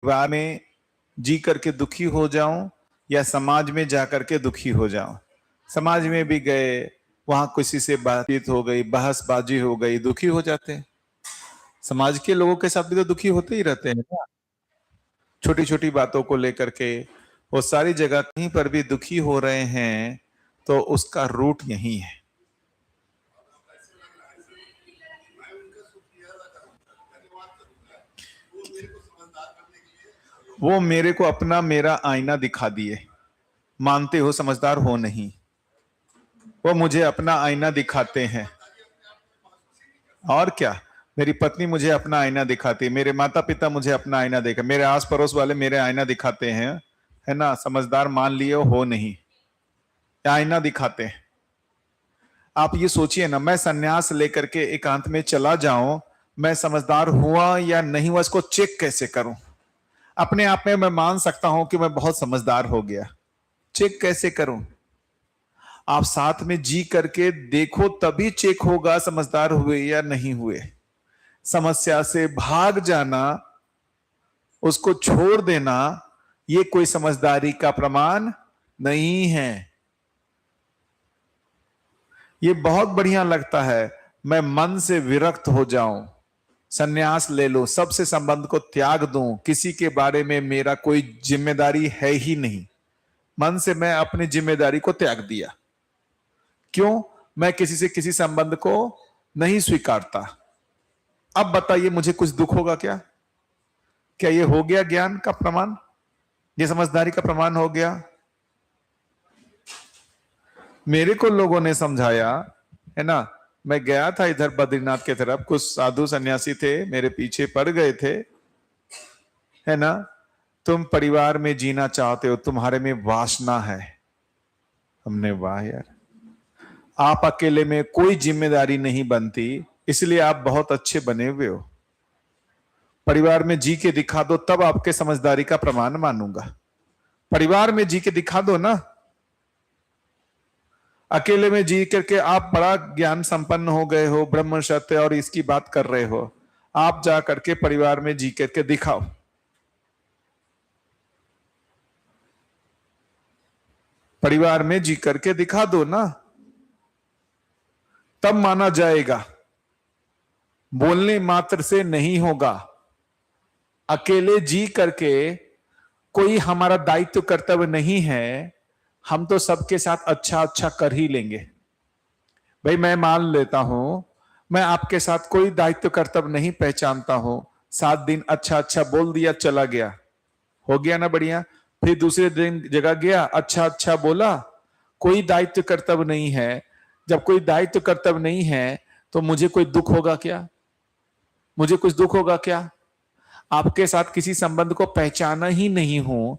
परिवार में जी करके दुखी हो जाऊं या समाज में जा करके दुखी हो जाऊं। समाज में भी गए, वहां किसी से बातचीत हो गई, बहसबाजी हो गई, दुखी हो जाते हैं। समाज के लोगों के साथ भी तो दुखी होते ही रहते हैं ना, छोटी छोटी बातों को लेकर के। वो सारी जगह कहीं पर भी दुखी हो रहे हैं तो उसका रूट यही है। वो मेरे को अपना मेरा आईना दिखा दिए, मानते हो समझदार हो नहीं। वो मुझे अपना आईना दिखाते हैं, और क्या। मेरी पत्नी मुझे अपना आईना दिखाती है, मेरे माता पिता मुझे अपना आईना देखा, मेरे आस पड़ोस वाले मेरे आईना दिखाते हैं, है ना। समझदार मान लिए हो नहीं, आईना दिखाते हैं। आप ये सोचिए ना, मैं सन्यास लेकर के एकांत में चला जाऊं, मैं समझदार हुआ या नहीं हुआ इसको चेक कैसे करूं? अपने आप में मैं मान सकता हूं कि मैं बहुत समझदार हो गया, चेक कैसे करूं? आप साथ में जी करके देखो, तभी चेक होगा समझदार हुए या नहीं हुए। समस्या से भाग जाना, उसको छोड़ देना, ये कोई समझदारी का प्रमाण नहीं है। ये बहुत बढ़िया लगता है, मैं मन से विरक्त हो जाऊं, सन्यास ले लो, सबसे संबंध को त्याग दूं, किसी के बारे में मेरा कोई जिम्मेदारी है ही नहीं। मन से मैं अपनी जिम्मेदारी को त्याग दिया। क्यों? मैं किसी से किसी संबंध को नहीं स्वीकारता। अब बताइए, मुझे कुछ दुख होगा क्या? क्या ये हो गया ज्ञान का प्रमाण? ये समझदारी का प्रमाण हो गया? मेरे को लोगों ने समझाया, है ना। मैं गया था इधर बद्रीनाथ की तरफ, कुछ साधु सन्यासी थे, मेरे पीछे पड़ गए थे, है ना। तुम परिवार में जीना चाहते हो, तुम्हारे में वासना है। हमने, वाह यार, आप अकेले में कोई जिम्मेदारी नहीं बनती, इसलिए आप बहुत अच्छे बने हुए हो। परिवार में जी के दिखा दो, तब आपके समझदारी का प्रमाण मानूंगा। परिवार में जी के दिखा दो ना। अकेले में जी करके आप बड़ा ज्ञान संपन्न हो गए हो, ब्रह्म सत्य और इसकी बात कर रहे हो, आप जा करके परिवार में जी करके दिखाओ। परिवार में जी करके दिखा दो ना, तब माना जाएगा। बोलने मात्र से नहीं होगा। अकेले जी करके कोई हमारा दायित्व कर्तव्य नहीं है, हम तो सबके साथ अच्छा अच्छा कर ही लेंगे। भाई मैं मान लेता हूं, मैं आपके साथ कोई दायित्व कर्तव्य नहीं पहचानता हूं, 7 दिन अच्छा अच्छा बोल दिया, चला गया, हो गया ना बढ़िया। फिर दूसरे दिन जगह गया, अच्छा अच्छा बोला, कोई दायित्व कर्तव्य नहीं है। जब कोई दायित्व कर्तव्य नहीं है तो मुझे कोई दुख होगा क्या? मुझे कुछ दुख होगा क्या? आपके साथ किसी संबंध को पहचाना ही नहीं हूं,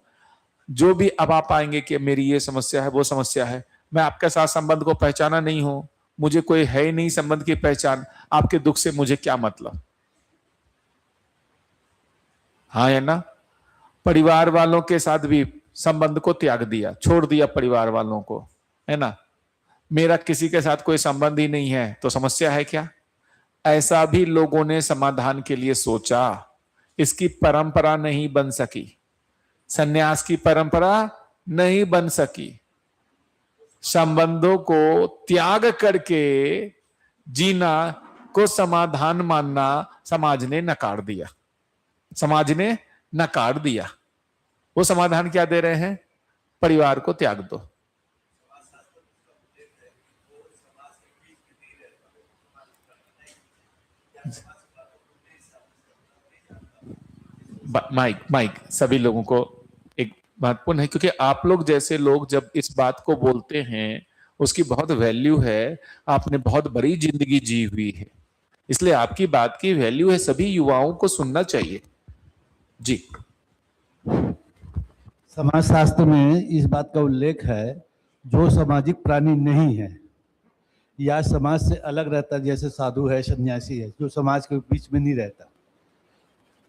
जो भी अब आप आएंगे कि मेरी ये समस्या है, वो समस्या है, मैं आपके साथ संबंध को पहचाना नहीं हूं, मुझे कोई है ही नहीं संबंध की पहचान, आपके दुख से मुझे क्या मतलब? हाँ है ना। परिवार वालों के साथ भी संबंध को त्याग दिया, छोड़ दिया परिवार वालों को, है ना। मेरा किसी के साथ कोई संबंध ही नहीं है तो समस्या है क्या? ऐसा भी लोगों ने समाधान के लिए सोचा, इसकी परंपरा नहीं बन सकी, सन्यास की परंपरा नहीं बन सकी। संबंधों को त्याग करके जीना को समाधान मानना समाज ने नकार दिया। समाज ने नकार दिया। वो समाधान क्या दे रहे हैं? परिवार को त्याग दो। माइक माइक सभी लोगों को एक महत्वपूर्ण है, क्योंकि आप लोग जैसे लोग जब इस बात को बोलते हैं उसकी बहुत वैल्यू है। आपने बहुत बड़ी जिंदगी जी हुई है, इसलिए आपकी बात की वैल्यू है, सभी युवाओं को सुनना चाहिए। जी। समाजशास्त्र में इस बात का उल्लेख है, जो सामाजिक प्राणी नहीं है या समाज से अलग रहता, जैसे साधु है, सन्यासी है, जो समाज के बीच में नहीं रहता,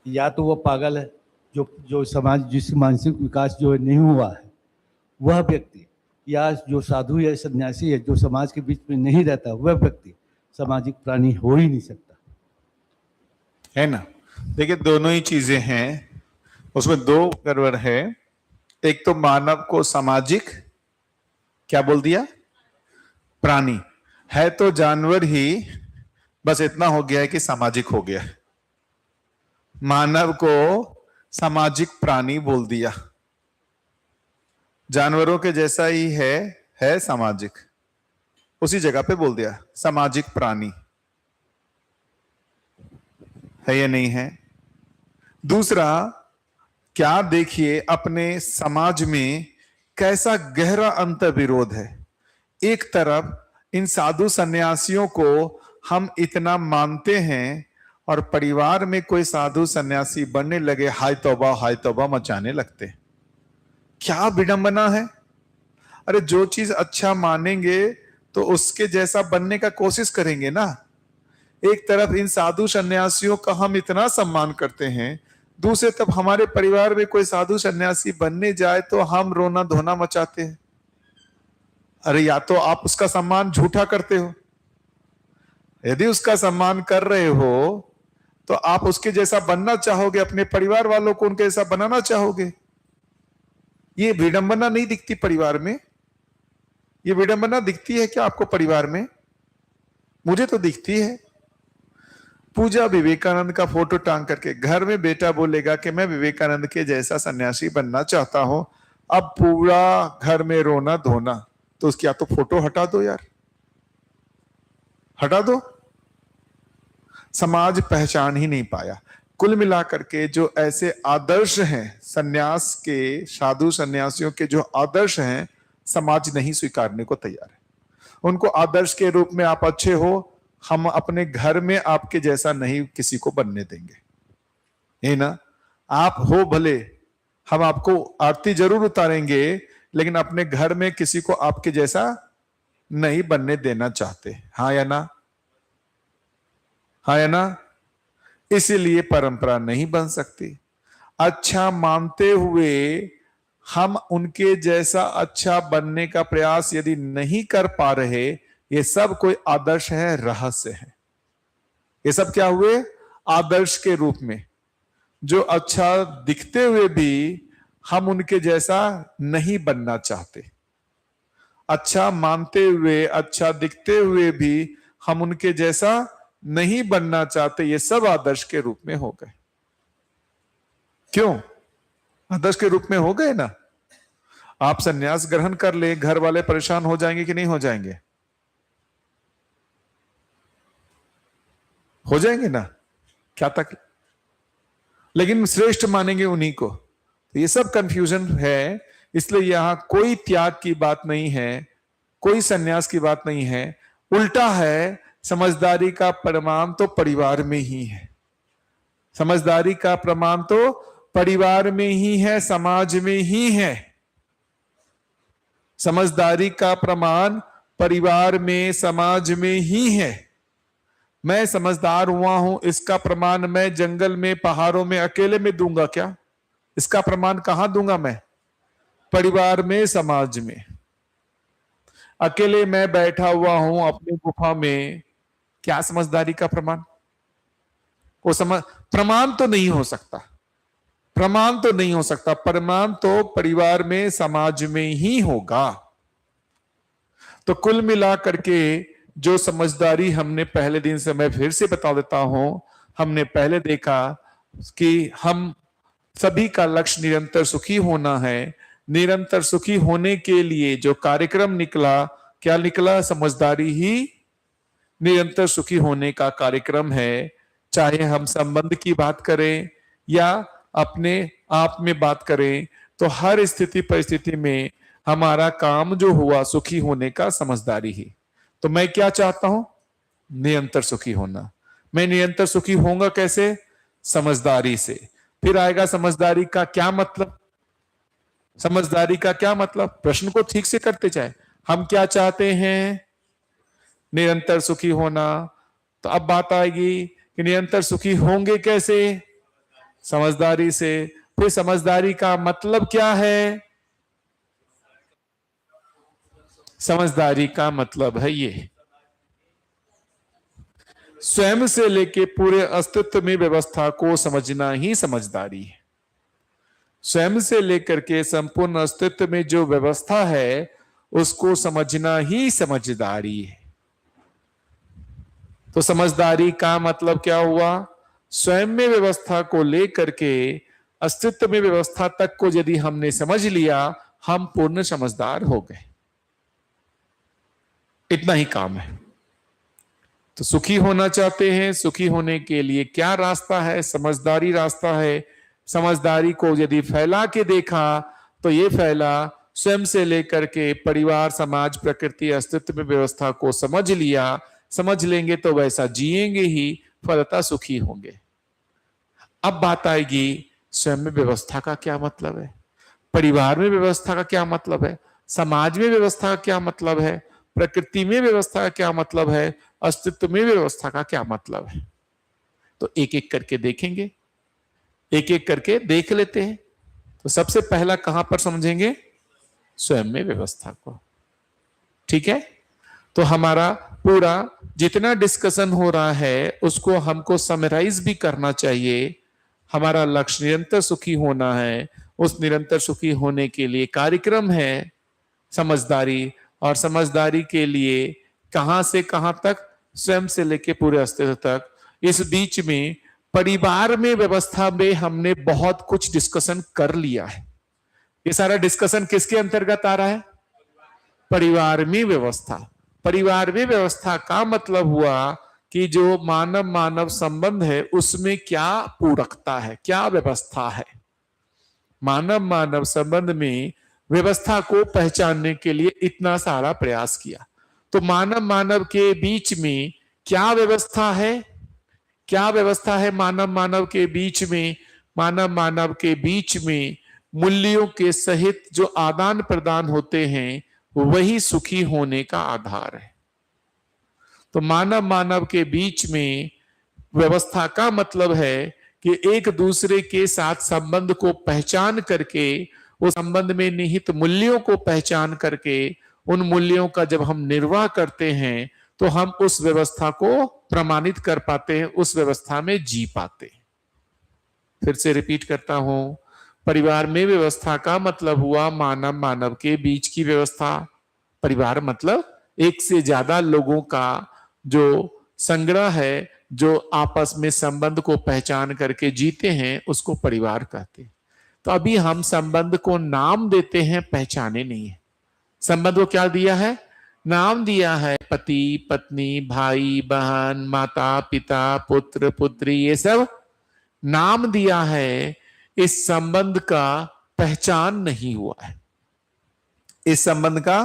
या तो वो पागल है, जो समाज जिस मानसिक विकास जो नहीं हुआ है वह व्यक्ति, या जो साधु या सन्यासी है जो समाज के बीच में नहीं रहता, वह व्यक्ति सामाजिक प्राणी हो ही नहीं सकता, है ना। देखिए दोनों ही चीजें हैं, उसमें दो गड़बड़ है। एक तो मानव को सामाजिक क्या बोल दिया, प्राणी है तो जानवर ही, बस इतना हो गया है कि सामाजिक हो गया। मानव को सामाजिक प्राणी बोल दिया, जानवरों के जैसा ही है सामाजिक, उसी जगह पे बोल दिया सामाजिक प्राणी। है या नहीं है? दूसरा, क्या देखिए अपने समाज में कैसा गहरा अंतर्विरोध है। एक तरफ इन साधु सन्यासियों को हम इतना मानते हैं और परिवार में कोई साधु सन्यासी बनने लगे हाय तौबा मचाने लगते। क्या विडंबना है। अरे जो चीज अच्छा मानेंगे तो उसके जैसा बनने का कोशिश करेंगे ना। एक तरफ इन साधु सन्यासियों का हम इतना सम्मान करते हैं, दूसरे तरफ हमारे परिवार में कोई साधु सन्यासी बनने जाए तो हम रोना धोना मचाते हैं। अरे या तो आप उसका सम्मान झूठा करते हो, यदि उसका सम्मान कर रहे हो तो आप उसके जैसा बनना चाहोगे, अपने परिवार वालों को उनके जैसा बनाना चाहोगे। ये विडंबना नहीं दिखती परिवार में? ये विडंबना दिखती है क्या आपको परिवार में? मुझे तो दिखती है। पूजा विवेकानंद का फोटो टांग करके घर में बेटा बोलेगा कि मैं विवेकानंद के जैसा सन्यासी बनना चाहता हूं, अब पूरा घर में रोना धोना। तो उसकी या तो फोटो हटा दो यार, हटा दो। समाज पहचान ही नहीं पाया। कुल मिलाकर के जो ऐसे आदर्श हैं सन्यास के, साधु सन्यासियों के जो आदर्श हैं, समाज नहीं स्वीकारने को तैयार है। उनको आदर्श के रूप में आप अच्छे हो, हम अपने घर में आपके जैसा नहीं किसी को बनने देंगे, है ना। आप हो भले, हम आपको आरती जरूर उतारेंगे, लेकिन अपने घर में किसी को आपके जैसा नहीं बनने देना चाहते। हाँ या ना? हाँ या ना? इसीलिए परंपरा नहीं बन सकती। अच्छा मानते हुए हम उनके जैसा अच्छा बनने का प्रयास यदि नहीं कर पा रहे, ये सब कोई आदर्श है, रहस्य है। ये सब क्या हुए? आदर्श के रूप में जो अच्छा दिखते हुए भी हम उनके जैसा नहीं बनना चाहते। अच्छा मानते हुए, अच्छा दिखते हुए भी हम उनके जैसा नहीं बनना चाहते। ये सब आदर्श के रूप में हो गए। क्यों आदर्श के रूप में हो गए ना? आप सन्यास ग्रहण कर ले, घर वाले परेशान हो जाएंगे कि नहीं हो जाएंगे? हो जाएंगे ना, क्या तक। लेकिन श्रेष्ठ मानेंगे उन्हीं को। तो ये सब कंफ्यूजन है। इसलिए यहां कोई त्याग की बात नहीं है, कोई सन्यास की बात नहीं है। उल्टा है, समझदारी का प्रमाण तो परिवार में ही है। समझदारी का प्रमाण तो परिवार में ही है, समाज में ही है। समझदारी का प्रमाण परिवार में, समाज में ही है। मैं समझदार हुआ हूं, इसका प्रमाण मैं जंगल में, पहाड़ों में अकेले में दूंगा क्या? इसका प्रमाण कहां दूंगा मैं? परिवार में, समाज में। अकेले मैं बैठा हुआ हूं अपनी गुफा में, क्या समझदारी का प्रमाण? वो प्रमाण तो नहीं हो सकता, प्रमाण तो नहीं हो सकता। प्रमाण तो परिवार में, समाज में ही होगा। तो कुल मिला करके जो समझदारी हमने पहले दिन से, मैं फिर से बता देता हूं, हमने पहले देखा कि हम सभी का लक्ष्य निरंतर सुखी होना है। निरंतर सुखी होने के लिए जो कार्यक्रम निकला, क्या निकला? समझदारी ही निरंतर सुखी होने का कार्यक्रम है। चाहे हम संबंध की बात करें या अपने आप में बात करें, तो हर स्थिति परिस्थिति में हमारा काम जो हुआ सुखी होने का, समझदारी ही। तो मैं क्या चाहता हूं? निरंतर सुखी होना। मैं निरंतर सुखी होऊंगा कैसे? समझदारी से। फिर आएगा समझदारी का क्या मतलब? समझदारी का क्या मतलब? प्रश्न को ठीक से करते जाए। हम क्या चाहते हैं? निरंतर सुखी होना। तो अब बात आएगी कि निरंतर सुखी होंगे कैसे? समझदारी से। फिर समझदारी का मतलब क्या है? समझदारी का मतलब है ये, स्वयं से लेके पूरे अस्तित्व में व्यवस्था को समझना ही समझदारी है। स्वयं से लेकर के संपूर्ण अस्तित्व में जो व्यवस्था है उसको समझना ही समझदारी है। तो समझदारी का मतलब क्या हुआ? स्वयं में व्यवस्था को लेकर के अस्तित्व में व्यवस्था तक को यदि हमने समझ लिया, हम पूर्ण समझदार हो गए। इतना ही काम है। तो सुखी होना चाहते हैं, सुखी होने के लिए क्या रास्ता है? समझदारी रास्ता है। समझदारी को यदि फैला के देखा तो ये फैला स्वयं से लेकर के परिवार, समाज, प्रकृति, अस्तित्व में व्यवस्था को समझ लिया। समझ लेंगे तो वैसा जिएंगे ही, फलतः सुखी होंगे। अब बात आएगी स्वयं में व्यवस्था का क्या मतलब है, परिवार में व्यवस्था का क्या मतलब है, समाज में व्यवस्था का क्या मतलब है, प्रकृति में व्यवस्था का क्या मतलब है, अस्तित्व में व्यवस्था का क्या मतलब है। तो एक एक करके देखेंगे, एक एक करके देख लेते हैं। तो सबसे पहला कहां पर समझेंगे? स्वयं में व्यवस्था को। ठीक है, तो हमारा पूरा जितना डिस्कशन हो रहा है उसको हमको समराइज भी करना चाहिए। हमारा लक्ष्य निरंतर सुखी होना है। उस निरंतर सुखी होने के लिए कार्यक्रम है समझदारी, और समझदारी के लिए कहां से कहां तक? स्वयं से लेके पूरे अस्तित्व तक। इस बीच में परिवार में व्यवस्था में हमने बहुत कुछ डिस्कशन कर लिया है। ये सारा डिस्कशन किसके अंतर्गत आ रहा है? परिवार में व्यवस्था। परिवार में व्यवस्था का मतलब हुआ कि जो मानव मानव संबंध है उसमें क्या पूरकता है, क्या व्यवस्था है। मानव मानव संबंध में व्यवस्था को पहचानने के लिए इतना सारा प्रयास किया। तो मानव मानव के बीच में क्या व्यवस्था है? क्या व्यवस्था है मानव मानव के बीच में? मानव मानव के बीच में मूल्यों के सहित जो आदान प्रदान होते हैं वही सुखी होने का आधार है। तो मानव मानव के बीच में व्यवस्था का मतलब है कि एक दूसरे के साथ संबंध को पहचान करके, उस संबंध में निहित मूल्यों को पहचान करके, उन मूल्यों का जब हम निर्वाह करते हैं तो हम उस व्यवस्था को प्रमाणित कर पाते हैं, उस व्यवस्था में जी पाते हैं। फिर से रिपीट करता हूं, परिवार में व्यवस्था का मतलब हुआ मानव मानव के बीच की व्यवस्था। परिवार मतलब एक से ज्यादा लोगों का जो संग्रह है, जो आपस में संबंध को पहचान करके जीते हैं, उसको परिवार कहते हैं। तो अभी हम संबंध को नाम देते हैं, पहचाने नहीं है। संबंध को क्या दिया है? नाम दिया है। पति पत्नी, भाई बहन, माता पिता, पुत्र पुत्री, ये सब नाम दिया है। इस संबंध का पहचान नहीं हुआ है। इस संबंध का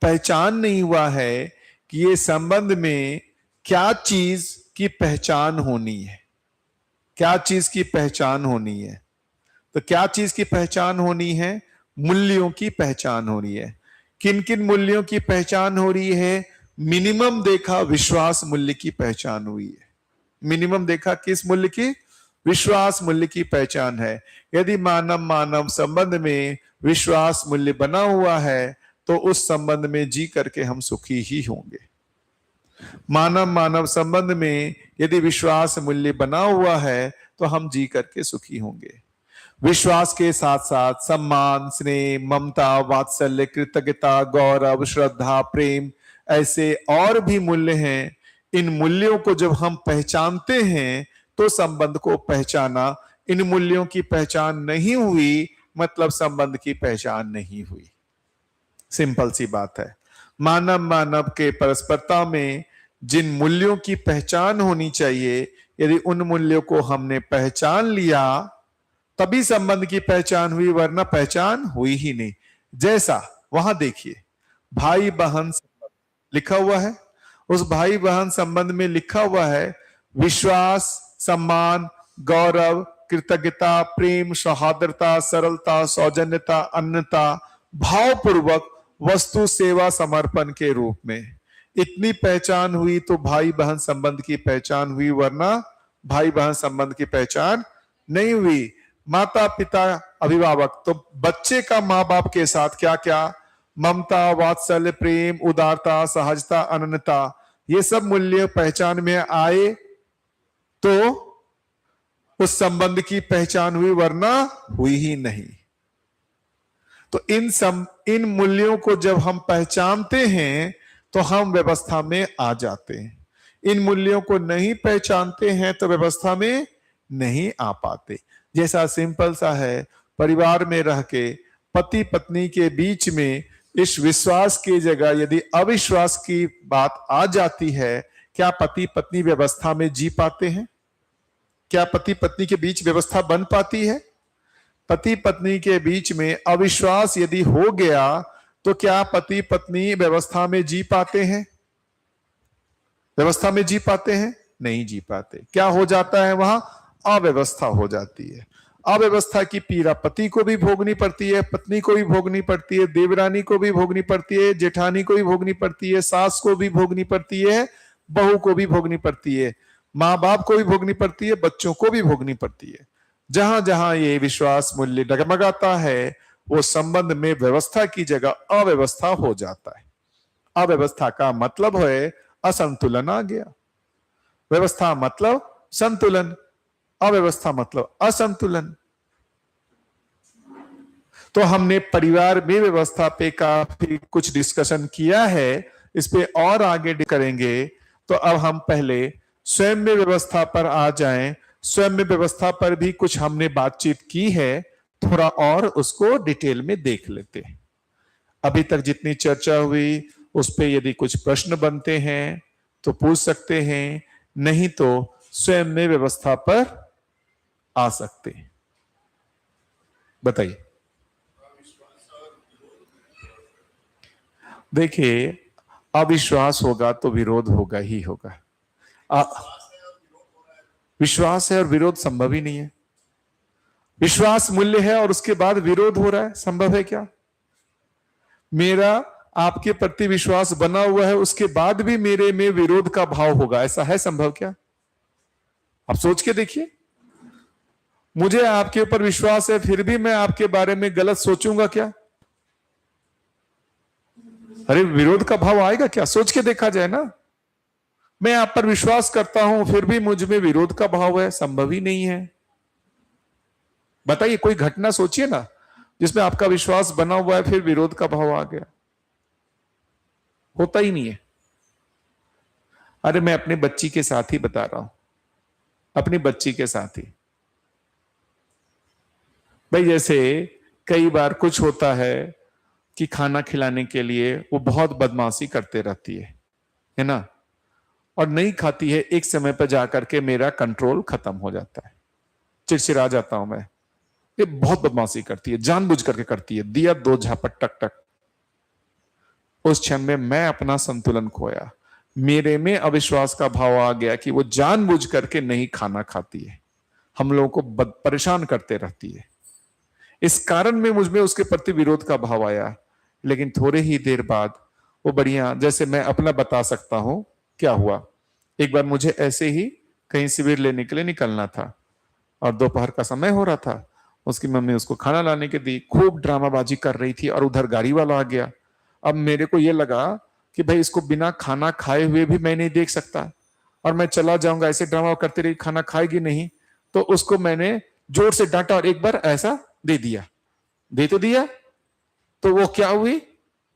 पहचान नहीं हुआ है कि ये संबंध में क्या चीज की पहचान होनी है, क्या चीज की पहचान होनी है। तो क्या चीज की पहचान होनी है? मूल्यों की पहचान होनी है। किन किन मूल्यों की पहचान हो रही है? मिनिमम देखा विश्वास मूल्य की पहचान हुई है। मिनिमम देखा किस मूल्य की? विश्वास मूल्य की पहचान है। यदि मानव मानव संबंध में विश्वास मूल्य बना हुआ है तो उस संबंध में जी करके हम सुखी ही होंगे। मानव मानव संबंध में यदि विश्वास मूल्य बना हुआ है तो हम जी करके सुखी होंगे। विश्वास के साथ साथ सम्मान, स्नेह, ममता, वात्सल्य, कृतज्ञता, गौरव, श्रद्धा, प्रेम, ऐसे और भी मूल्य हैं। इन मूल्यों को जब हम पहचानते हैं तो संबंध को पहचाना। इन मूल्यों की पहचान नहीं हुई मतलब संबंध की पहचान नहीं हुई। सिंपल सी बात है। मानव मानव के परस्परता में जिन मूल्यों की पहचान होनी चाहिए, यदि उन मूल्यों को हमने पहचान लिया तभी संबंध की पहचान हुई, वरना पहचान हुई ही नहीं। जैसा वहां देखिए भाई बहन लिखा हुआ है, उस भाई बहन संबंध में लिखा हुआ है विश्वास, सम्मान, गौरव, कृतज्ञता, प्रेम, सौहार्दता, सरलता, सौजन्यता, अन्यता, भावपूर्वक वस्तु सेवा समर्पण के रूप में। इतनी पहचान हुई तो भाई बहन संबंध की पहचान हुई, वरना भाई बहन संबंध की पहचान नहीं हुई। माता पिता अभिभावक, तो बच्चे का माँ बाप के साथ क्या क्या? ममता, वात्सल्य, प्रेम, उदारता, सहजता, अनन्यता, ये सब मूल्य पहचान में आए तो उस संबंध की पहचान हुई, वरना हुई ही नहीं। तो इन मूल्यों को जब हम पहचानते हैं तो हम व्यवस्था में आ जाते हैं। इन मूल्यों को नहीं पहचानते हैं तो व्यवस्था में नहीं आ पाते। जैसा सिंपल सा है, परिवार में रह के पति पत्नी के बीच में इस विश्वास की जगह यदि अविश्वास की बात आ जाती है, क्या पति पत्नी व्यवस्था में जी पाते हैं? क्या पति पत्नी के बीच व्यवस्था बन पाती है? पति पत्नी के बीच में अविश्वास यदि हो गया तो क्या पति पत्नी व्यवस्था में जी पाते हैं? व्यवस्था में जी पाते हैं? नहीं जी पाते। क्या हो जाता है वहां? अव्यवस्था हो जाती है। अव्यवस्था की पीड़ा पति को भी भोगनी पड़ती है, पत्नी को भी भोगनी पड़ती है, देवरानी को भी भोगनी पड़ती है, जेठानी को भी भोगनी पड़ती है, सास को भी भोगनी पड़ती है, बहू को भी भोगनी पड़ती है, माँ बाप को भी भोगनी पड़ती है, बच्चों को भी भोगनी पड़ती है। जहां जहां ये विश्वास मूल्य डगमगाता है, वो संबंध में व्यवस्था की जगह अव्यवस्था हो जाता है। अव्यवस्था का मतलब है असंतुलन आ गया। व्यवस्था मतलब संतुलन, अव्यवस्था मतलब असंतुलन। तो हमने परिवार में व्यवस्था पे काफी कुछ डिस्कशन किया है, इस पे और आगे करेंगे। तो अब हम पहले स्वयं में व्यवस्था पर आ जाएं। स्वयं में व्यवस्था पर भी कुछ हमने बातचीत की है, थोड़ा और उसको डिटेल में देख लेते हैं। अभी तक जितनी चर्चा हुई उस पे यदि कुछ प्रश्न बनते हैं तो पूछ सकते हैं, नहीं तो स्वयं में व्यवस्था पर आ सकते हैं। बताइए। देखिए, अविश्वास होगा तो विरोध होगा ही होगा। विश्वास है और विरोध संभव ही नहीं है। विश्वास मूल्य है और उसके बाद विरोध हो रहा है, संभव है क्या? मेरा आपके प्रति विश्वास बना हुआ है, उसके बाद भी मेरे में विरोध का भाव होगा, ऐसा है संभव क्या? आप सोच के देखिए। मुझे आपके ऊपर विश्वास है, फिर भी मैं आपके बारे में गलत सोचूंगा क्या? अरे विरोध का भाव आएगा क्या? सोच के देखा जाए ना। मैं आप पर विश्वास करता हूं, फिर भी मुझ में विरोध का भाव है, संभव ही नहीं है। बताइए, कोई घटना सोचिए ना जिसमें आपका विश्वास बना हुआ है, फिर विरोध का भाव आ गया। होता ही नहीं है। अरे मैं अपने बच्ची के साथ ही बता रहा हूं, अपनी बच्ची के साथ ही। भाई जैसे कई बार कुछ होता है कि खाना खिलाने के लिए वो बहुत बदमाशी करते रहती है ना, और नहीं खाती है। एक समय पर जाकर के मेरा कंट्रोल खत्म हो जाता है, चिड़चिड़ा जाता हूं मैं। ये बहुत बदमाशी करती है, जानबूझ करके करती है, दिया दो झापट टक टक। उस क्षण में मैं अपना संतुलन खोया, मेरे में अविश्वास का भाव आ गया कि वो जानबूझ करके नहीं खाना खाती है, हम लोगों को परेशान करते रहती है। इस कारण में मुझमें उसके प्रति विरोध का भाव आया। लेकिन थोड़े ही देर बाद वो बढ़िया, जैसे मैं अपना बता सकता हूं क्या हुआ। एक बार मुझे ऐसे ही कहीं शिविर लेने के लिए निकलना था और दोपहर का समय हो रहा था। उसकी मम्मी उसको खाना लाने के दी, खूब ड्रामाबाजी कर रही थी और उधर गाड़ी वाला आ गया। अब मेरे को यह लगा कि भाई इसको बिना खाना खाए हुए भी मैं नहीं देख सकता, और मैं चला जाऊंगा, ऐसे ड्रामा करती रही, खाना खाएगी नहीं। तो उसको मैंने जोर से डांटा और एक बार ऐसा दे दिया, दे तो दिया। तो वो क्या हुई,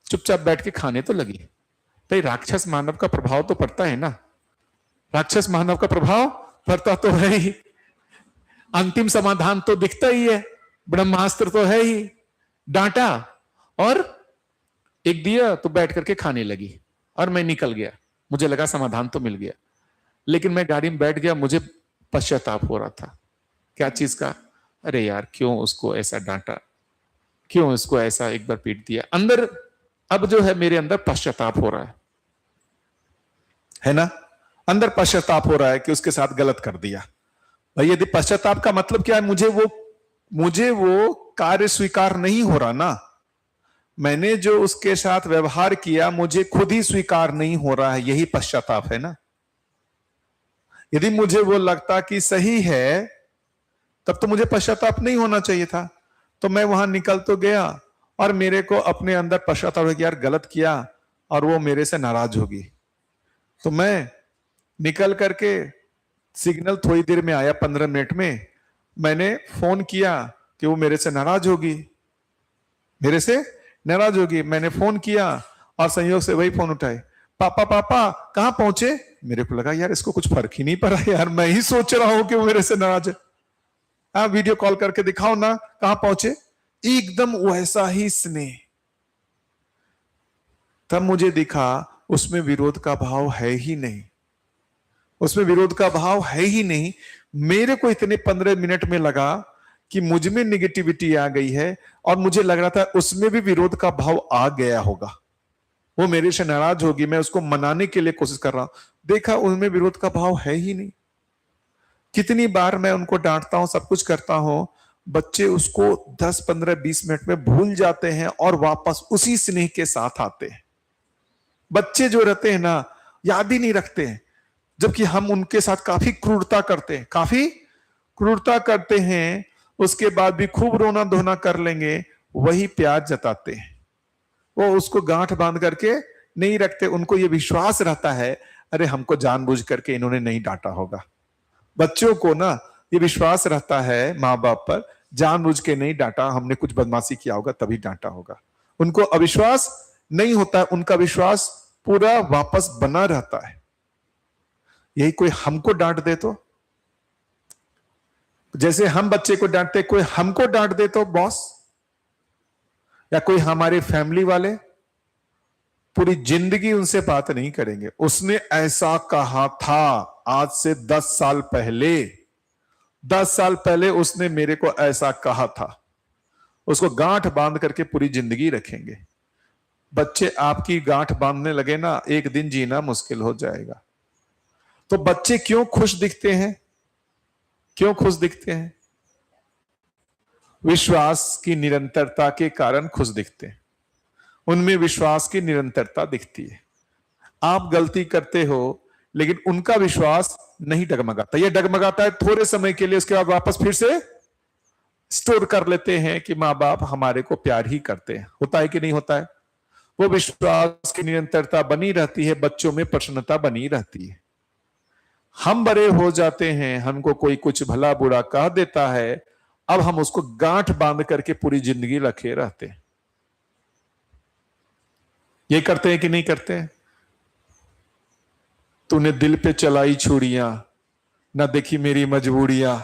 चुपचाप बैठ के खाने तो लगी। भाई राक्षस मानव का प्रभाव तो पड़ता है ना, राक्षस मानव का प्रभाव पड़ता तो है ही। अंतिम समाधान तो दिखता ही है, ब्रह्मास्त्र तो है ही। डांटा और एक दिया तो बैठ करके खाने लगी और मैं निकल गया। मुझे लगा समाधान तो मिल गया, लेकिन मैं गाड़ी में बैठ गया, मुझे पश्चाताप हो रहा था। क्या चीज का? अरे यार क्यों उसको ऐसा डांटा, क्यों इसको ऐसा एक बार पीट दिया। अंदर अब जो है मेरे अंदर पश्चाताप हो रहा है ना, अंदर पश्चाताप हो रहा है कि उसके साथ गलत कर दिया। भाई यदि पश्चाताप का मतलब क्या है, मुझे वो कार्य स्वीकार नहीं हो रहा ना, मैंने जो उसके साथ व्यवहार किया मुझे खुद ही स्वीकार नहीं हो रहा है, यही पश्चाताप है ना। यदि मुझे वो लगता कि सही है तब तो मुझे पश्चाताप नहीं होना चाहिए था। तो मैं वहां निकल तो गया और मेरे को अपने अंदर पश्चाताप हो गया, यार गलत किया, और वो मेरे से नाराज होगी। तो मैं निकल करके सिग्नल थोड़ी देर में आया, 15 मिनट में, मैंने फोन किया कि वो मेरे से नाराज होगी, मेरे से नाराज होगी। मैंने फोन किया और संयोग से वही फोन उठाए, पापा पापा कहां पहुंचे। मेरे को लगा यार इसको कुछ फर्क ही नहीं पड़ा यार, मैं ही सोच रहा हूं कि वो मेरे से नाराज है। हाँ वीडियो कॉल करके दिखाओ ना कहां पहुंचे। एकदम वैसा ही स्नेह। तब मुझे दिखा उसमें विरोध का भाव है ही नहीं, उसमें विरोध का भाव है ही नहीं। मेरे को इतने 15 मिनट में लगा कि मुझ में निगेटिविटी आ गई है और मुझे लग रहा था उसमें भी विरोध का भाव आ गया होगा, वो मेरे से नाराज होगी, मैं उसको मनाने के लिए कोशिश कर रहा हूं। देखा उनमें विरोध का भाव है ही नहीं। कितनी बार मैं उनको डांटता हूं, सब कुछ करता हूं, बच्चे उसको 10 15 20 मिनट में भूल जाते हैं और वापस उसी स्नेह के साथ आते हैं। बच्चे जो रहते हैं ना याद ही नहीं रखते हैं, जबकि हम उनके साथ काफी क्रूरता करते हैं, काफी क्रूरता करते हैं, उसके बाद भी खूब रोना धोना कर लेंगे, वही प्यार जताते हैं। वो उसको गांठ बांध करके नहीं रखते, उनको ये विश्वास रहता है अरे हमको जानबूझ करके इन्होंने नहीं डांटा होगा। बच्चों को ना ये विश्वास रहता है माँ बाप पर, जानबूझ के नहीं डांटा, हमने कुछ बदमाशी किया होगा तभी डांटा होगा। उनको अविश्वास नहीं होता, उनका विश्वास पूरा वापस बना रहता है। यही कोई हमको डांट दे तो, जैसे हम बच्चे को डांटते, कोई हमको डांट दे तो बॉस या कोई हमारे फैमिली वाले, पूरी जिंदगी उनसे बात नहीं करेंगे। उसने ऐसा कहा था आज से 10 साल पहले, 10 साल पहले उसने मेरे को ऐसा कहा था, उसको गांठ बांध करके पूरी जिंदगी रखेंगे। बच्चे आपकी गांठ बांधने लगे ना, एक दिन जीना मुश्किल हो जाएगा। तो बच्चे क्यों खुश दिखते हैं, क्यों खुश दिखते हैं? विश्वास की निरंतरता के कारण खुश दिखते हैं, उनमें विश्वास की निरंतरता दिखती है। आप गलती करते हो लेकिन उनका विश्वास नहीं डगमगाता, यह डगमगाता है थोड़े समय के लिए, उसके बाद वापस फिर से स्टोर कर लेते हैं कि माँ बाप हमारे को प्यार ही करते हैं। होता है कि नहीं होता है? वो विश्वास की निरंतरता बनी रहती है, बच्चों में प्रसन्नता बनी रहती है। हम बड़े हो जाते हैं, हमको कोई कुछ भला बुरा कह देता है, अब हम उसको गांठ बांध करके पूरी जिंदगी रखे रहते हैं। ये करते हैं कि नहीं करते हैं? तूने दिल पे चलाई छुरियां, ना देखी मेरी मजबूरियां।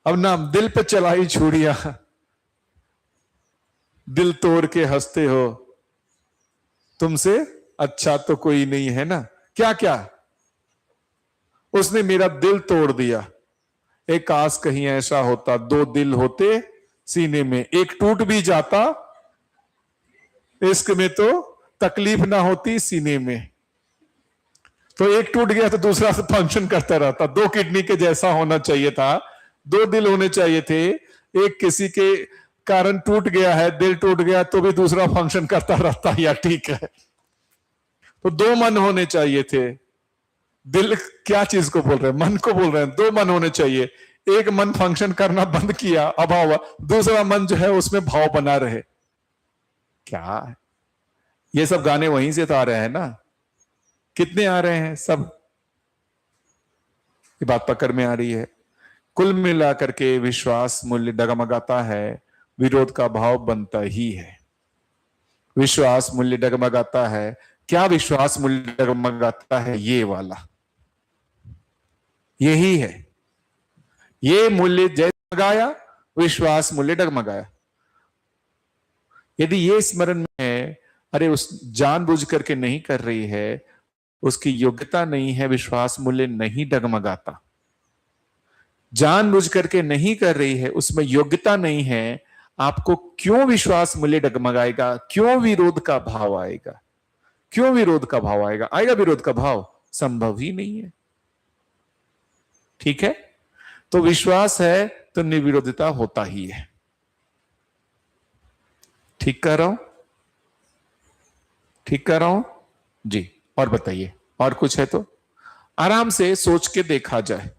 अब ना दिल पे चलाई छुरियां, दिल तोड़ के हंसते हो, तुमसे अच्छा तो कोई नहीं है ना। क्या क्या उसने मेरा दिल तोड़ दिया। एक काश कहीं ऐसा होता, 2 दिल होते सीने में, एक टूट भी जाता, इश्क में तो तकलीफ ना होती सीने में। तो एक टूट गया तो दूसरा से फंक्शन करता रहता। 2 किडनी के जैसा होना चाहिए था, 2 दिल होने चाहिए थे। एक किसी के कारण टूट गया है, दिल टूट गया तो भी दूसरा फंक्शन करता रहता, या ठीक है। तो 2 मन होने चाहिए थे। दिल क्या चीज को बोल रहे हैं? मन को बोल रहे हैं। 2 मन होने चाहिए, एक मन फंक्शन करना बंद किया, अभाव, दूसरा मन जो है उसमें भाव बना रहे। क्या है? ये सब गाने वहीं से तो आ रहे हैं ना। कितने आ रहे हैं? सब ये बात पकड़ में आ रही है। कुल मिलाकर के विश्वास मूल्य डगमगाता है, विरोध का भाव बनता ही है। विश्वास मूल्य डगमगाता है। क्या विश्वास मूल्य डगमगाता है? ये वाला, यही है। ये मूल्य जैसे डगमगाया, विश्वास मूल्य डगमगाया। यदि ये स्मरण में है, अरे उस जानबूझ करके नहीं कर रही है, उसकी योग्यता नहीं है, विश्वास मूल्य नहीं डगमगाता। जानबूझ करके नहीं कर रही है, उसमें योग्यता नहीं है, आपको क्यों विश्वास मूल्य डगमगाएगा? क्यों विरोध का भाव आएगा? क्यों विरोध का भाव आएगा? आएगा विरोध का भाव? संभव ही नहीं है। ठीक है, तो विश्वास है तो निर्विरोधिता होता ही है। ठीक कह रहा हूं? ठीक कह रहा हूं जी? और बताइए, और कुछ है तो आराम से सोच के देखा जाए।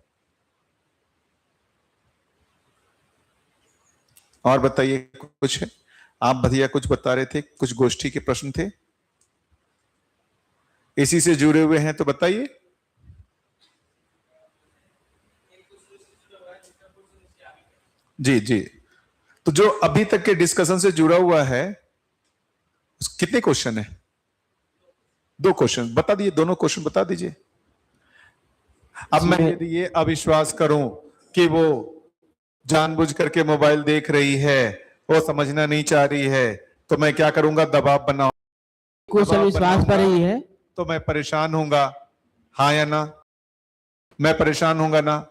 और बताइए कुछ है? आप भैया कुछ बता रहे थे, कुछ गोष्ठी के प्रश्न थे, इसी से जुड़े हुए हैं तो बताइए। जी जी। तो जो अभी तक के डिस्कशन से जुड़ा हुआ है, कितने क्वेश्चन है? 2 क्वेश्चन बता दिए, दोनों क्वेश्चन बता दीजिए। अब मैं यदि ये अविश्वास करूं कि वो जानबूझ करके मोबाइल देख रही है, वो समझना नहीं चाह रही है, तो मैं क्या करूंगा? दबाव बनाऊं। क्वेश्चन विश्वास पर ही है, तो मैं परेशान होऊंगा, हाँ या ना? मैं परेशान होऊंगा ना?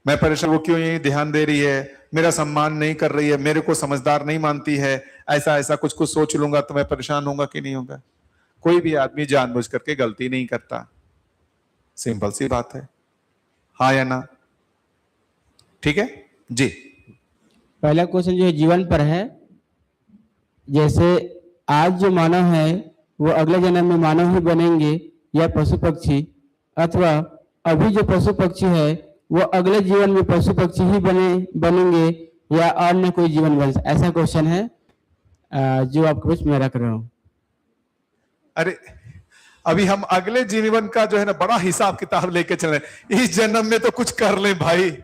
मैं परेशान, वो क्यों ये ध्यान दे रही है, मेरा सम्मान नहीं कर रही है, मेरे को समझदार नहीं मानती है, ऐसा ऐसा कुछ कुछ सोच लूंगा तो मैं परेशान होऊंगा कि नहीं होगा? कोई भी आदमी जानबूझ करके गलती नहीं करता, सिंपल सी बात है, हाँ या ना? ठीक है जी। पहला क्वेश्चन जो है जीवन पर है। जैसे आज जो मानव है वो अगले जन्म में मानव ही बनेंगे या पशु पक्षी, अथवा अभी जो पशु पक्षी है वो अगले जीवन में पशु पक्षी ही बनेंगे या अन्य कोई जीवन बन, ऐसा क्वेश्चन है जो आपके बीच में रख रहा हूँ। अरे अभी हम अगले जीवन का जो है ना बड़ा हिसाब किताब लेके चल रहे हैं। इस जन्म में तो कुछ कर ले भाई,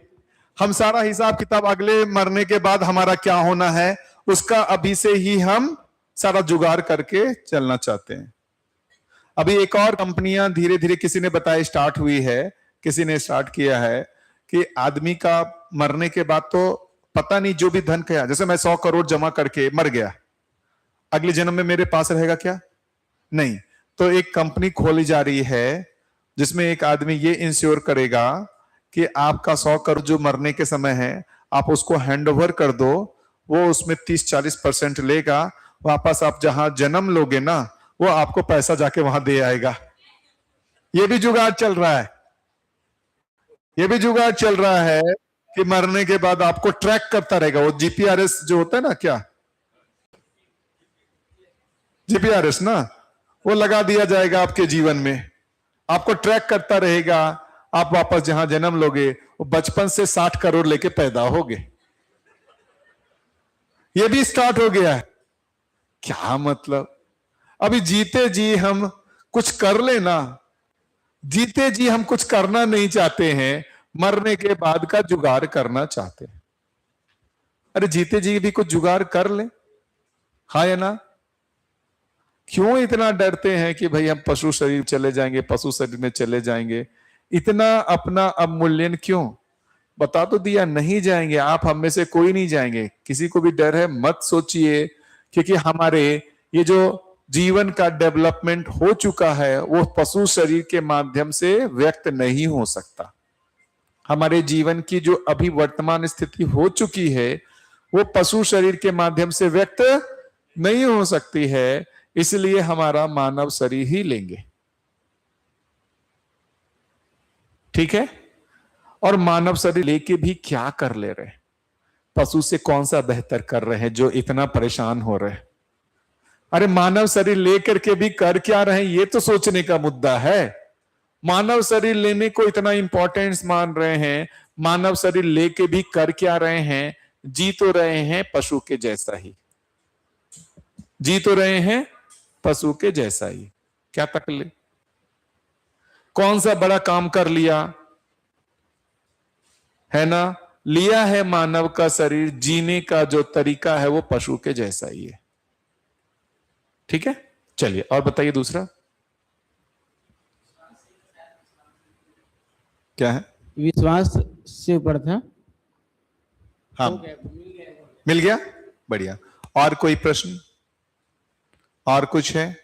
हम सारा हिसाब किताब अगले मरने के बाद हमारा क्या होना है उसका अभी से ही हम सारा जुगाड़ करके चलना चाहते हैं। अभी एक और कंपनियां धीरे धीरे, किसी ने बताया स्टार्ट हुई है, किसी ने स्टार्ट किया है कि आदमी का मरने के बाद तो पता नहीं जो भी धन क्या, जैसे मैं 100 करोड़ जमा करके मर गया, अगले जन्म में मेरे पास रहेगा क्या? नहीं। तो एक कंपनी खोली जा रही है जिसमें एक आदमी ये इंश्योर करेगा कि आपका 100 करोड़ जो मरने के समय है आप उसको हैंड ओवर कर दो, वो उसमें 30-40% लेगा, वापस आप जहां जन्म लोगे ना वो आपको पैसा जाके वहां दे आएगा। ये भी जुगाड़ चल रहा है, ये भी जुगाड़ चल रहा है कि मरने के बाद आपको ट्रैक करता रहेगा। वो जीपीआरएस जो होता है ना, क्या जीपीआरएस ना, वो लगा दिया जाएगा आपके जीवन में, आपको ट्रैक करता रहेगा। आप वापस जहां जन्म लोगे वो बचपन से 60 करोड़ लेके पैदा होगे। ये भी स्टार्ट हो गया है। क्या मतलब? अभी जीते जी हम कुछ कर लेना, जीते जी हम कुछ करना नहीं चाहते हैं, मरने के बाद का जुगाड़ करना चाहते हैं। अरे जीते जी भी कुछ जुगाड़ कर ले, हाँ या ना? क्यों इतना डरते हैं कि भाई हम पशु शरीर चले जाएंगे, पशु शरीर में चले जाएंगे? इतना अपना अवमूल्यन क्यों? बता तो दिया नहीं जाएंगे, आप हम में से कोई नहीं जाएंगे। किसी को भी डर है मत सोचिए, क्योंकि हमारे ये जो जीवन का डेवलपमेंट हो चुका है वो पशु शरीर के माध्यम से व्यक्त नहीं हो सकता। हमारे जीवन की जो अभी वर्तमान स्थिति हो चुकी है वो पशु शरीर के माध्यम से व्यक्त नहीं हो सकती है, इसलिए हमारा मानव शरीर ही लेंगे। ठीक है? और मानव शरीर लेके भी क्या कर ले रहे हैं? पशु से कौन सा बेहतर कर रहे हैं जो इतना परेशान हो रहे हैं? अरे मानव शरीर लेकर के भी कर क्या रहे हैं ये तो सोचने का मुद्दा है। मानव शरीर लेने को इतना इंपॉर्टेंस मान रहे हैं, मानव शरीर लेके भी कर क्या रहे हैं? जी तो रहे हैं पशु के जैसा ही, जी तो रहे हैं पशु के जैसा ही। क्या तकलीफ? कौन सा बड़ा काम कर लिया है ना? लिया है मानव का शरीर, जीने का जो तरीका है वो पशु के जैसा ही है। ठीक है, चलिए और बताइए दूसरा क्या है? विश्वास से ऊपर था। हाँ मिल गया, बढ़िया। और कोई प्रश्न? और कुछ है?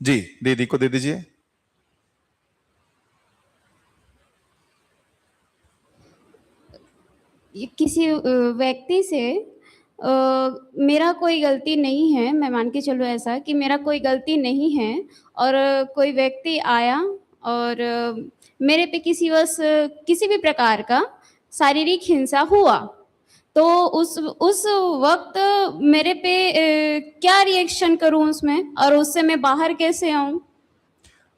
जी दीदी को दे दीजिए। किसी व्यक्ति से मेरा कोई गलती नहीं है, मैं मान के चलूँ ऐसा कि मेरा कोई गलती नहीं है, और कोई व्यक्ति आया और मेरे पे किसी भी प्रकार का शारीरिक हिंसा हुआ, तो उस वक्त मेरे पे क्या रिएक्शन करूं उसमें, और उससे मैं बाहर कैसे आऊं?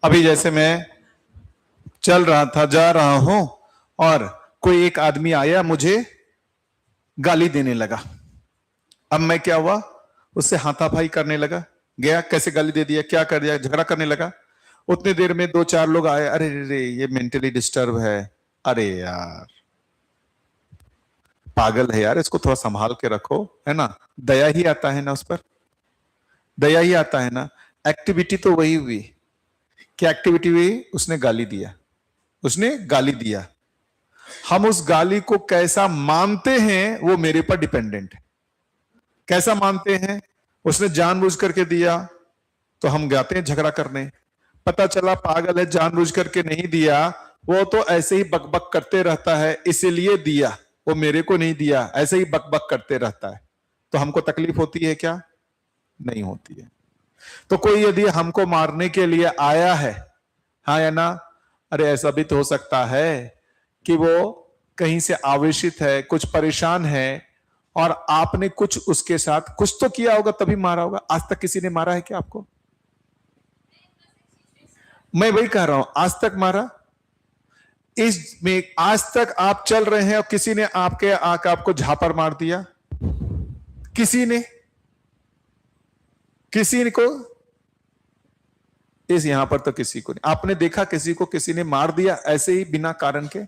अभी जैसे मैं चल रहा था, जा रहा हूं, और कोई एक आदमी आया मुझे गाली देने लगा। अब मैं क्या हुआ? उससे हाथापाई करने लगा। गया, कैसे गाली दे दिया, क्या कर दिया, झगड़ा करने लगा। उतनी देर में 2-4 लोग आए, अरे रे ये मेंटली डिस्टर्ब है। अरे यार, पागल है यार, इसको थोड़ा संभाल के रखो, है ना। दया ही आता है ना उस पर, दया ही आता है ना। एक्टिविटी तो वही हुई, क्या एक्टिविटी हुई? उसने गाली दिया, उसने गाली दिया। हम उस गाली को कैसा मानते हैं वो मेरे पर डिपेंडेंट है। कैसा मानते हैं? उसने जानबूझ करके दिया तो हम जाते हैं झगड़ा करने। पता चला पागल है, जानबूझ करके नहीं दिया, वो तो ऐसे ही बकबक करते रहता है इसीलिए दिया, वो मेरे को नहीं दिया, ऐसे ही बकबक करते रहता है। तो हमको तकलीफ होती है क्या? नहीं होती है। तो कोई यदि हमको मारने के लिए आया है, हाँ या ना? अरे ऐसा भी तो हो सकता है कि वो कहीं से आवेशित है, कुछ परेशान है, और आपने कुछ उसके साथ कुछ तो किया होगा तभी मारा होगा। आज तक किसी ने मारा है क्या आपको? मैं वही कह रहा हूं, आज तक मारा? इसमें आज तक आप चल रहे हैं और किसी ने आपके आके आपको झापर मार दिया? किसी ने? किसी को? इस यहां पर तो किसी को नहीं। आपने देखा किसी को किसी ने मार दिया ऐसे ही बिना कारण के?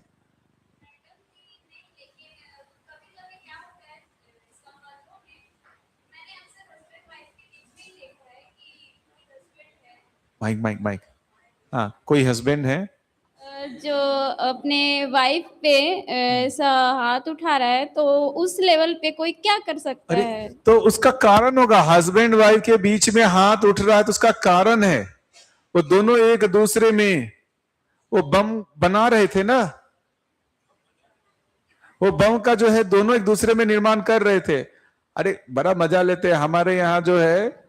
Mike mike mike. हाँ, कोई हस्बैंड है जो अपने वाइफ पे ऐसा हाथ उठा रहा है, तो उस लेवल पे कोई क्या कर सकता अरे है? तो उसका कारण होगा, हस्बैंड वाइफ के बीच में हाथ उठ रहा है तो उसका कारण है, वो दोनों एक दूसरे में वो बम बना रहे थे ना, वो बम का जो है दोनों एक दूसरे में निर्माण कर रहे थे। अरे बड़ा मजा लेते हैं हमारे यहाँ जो है।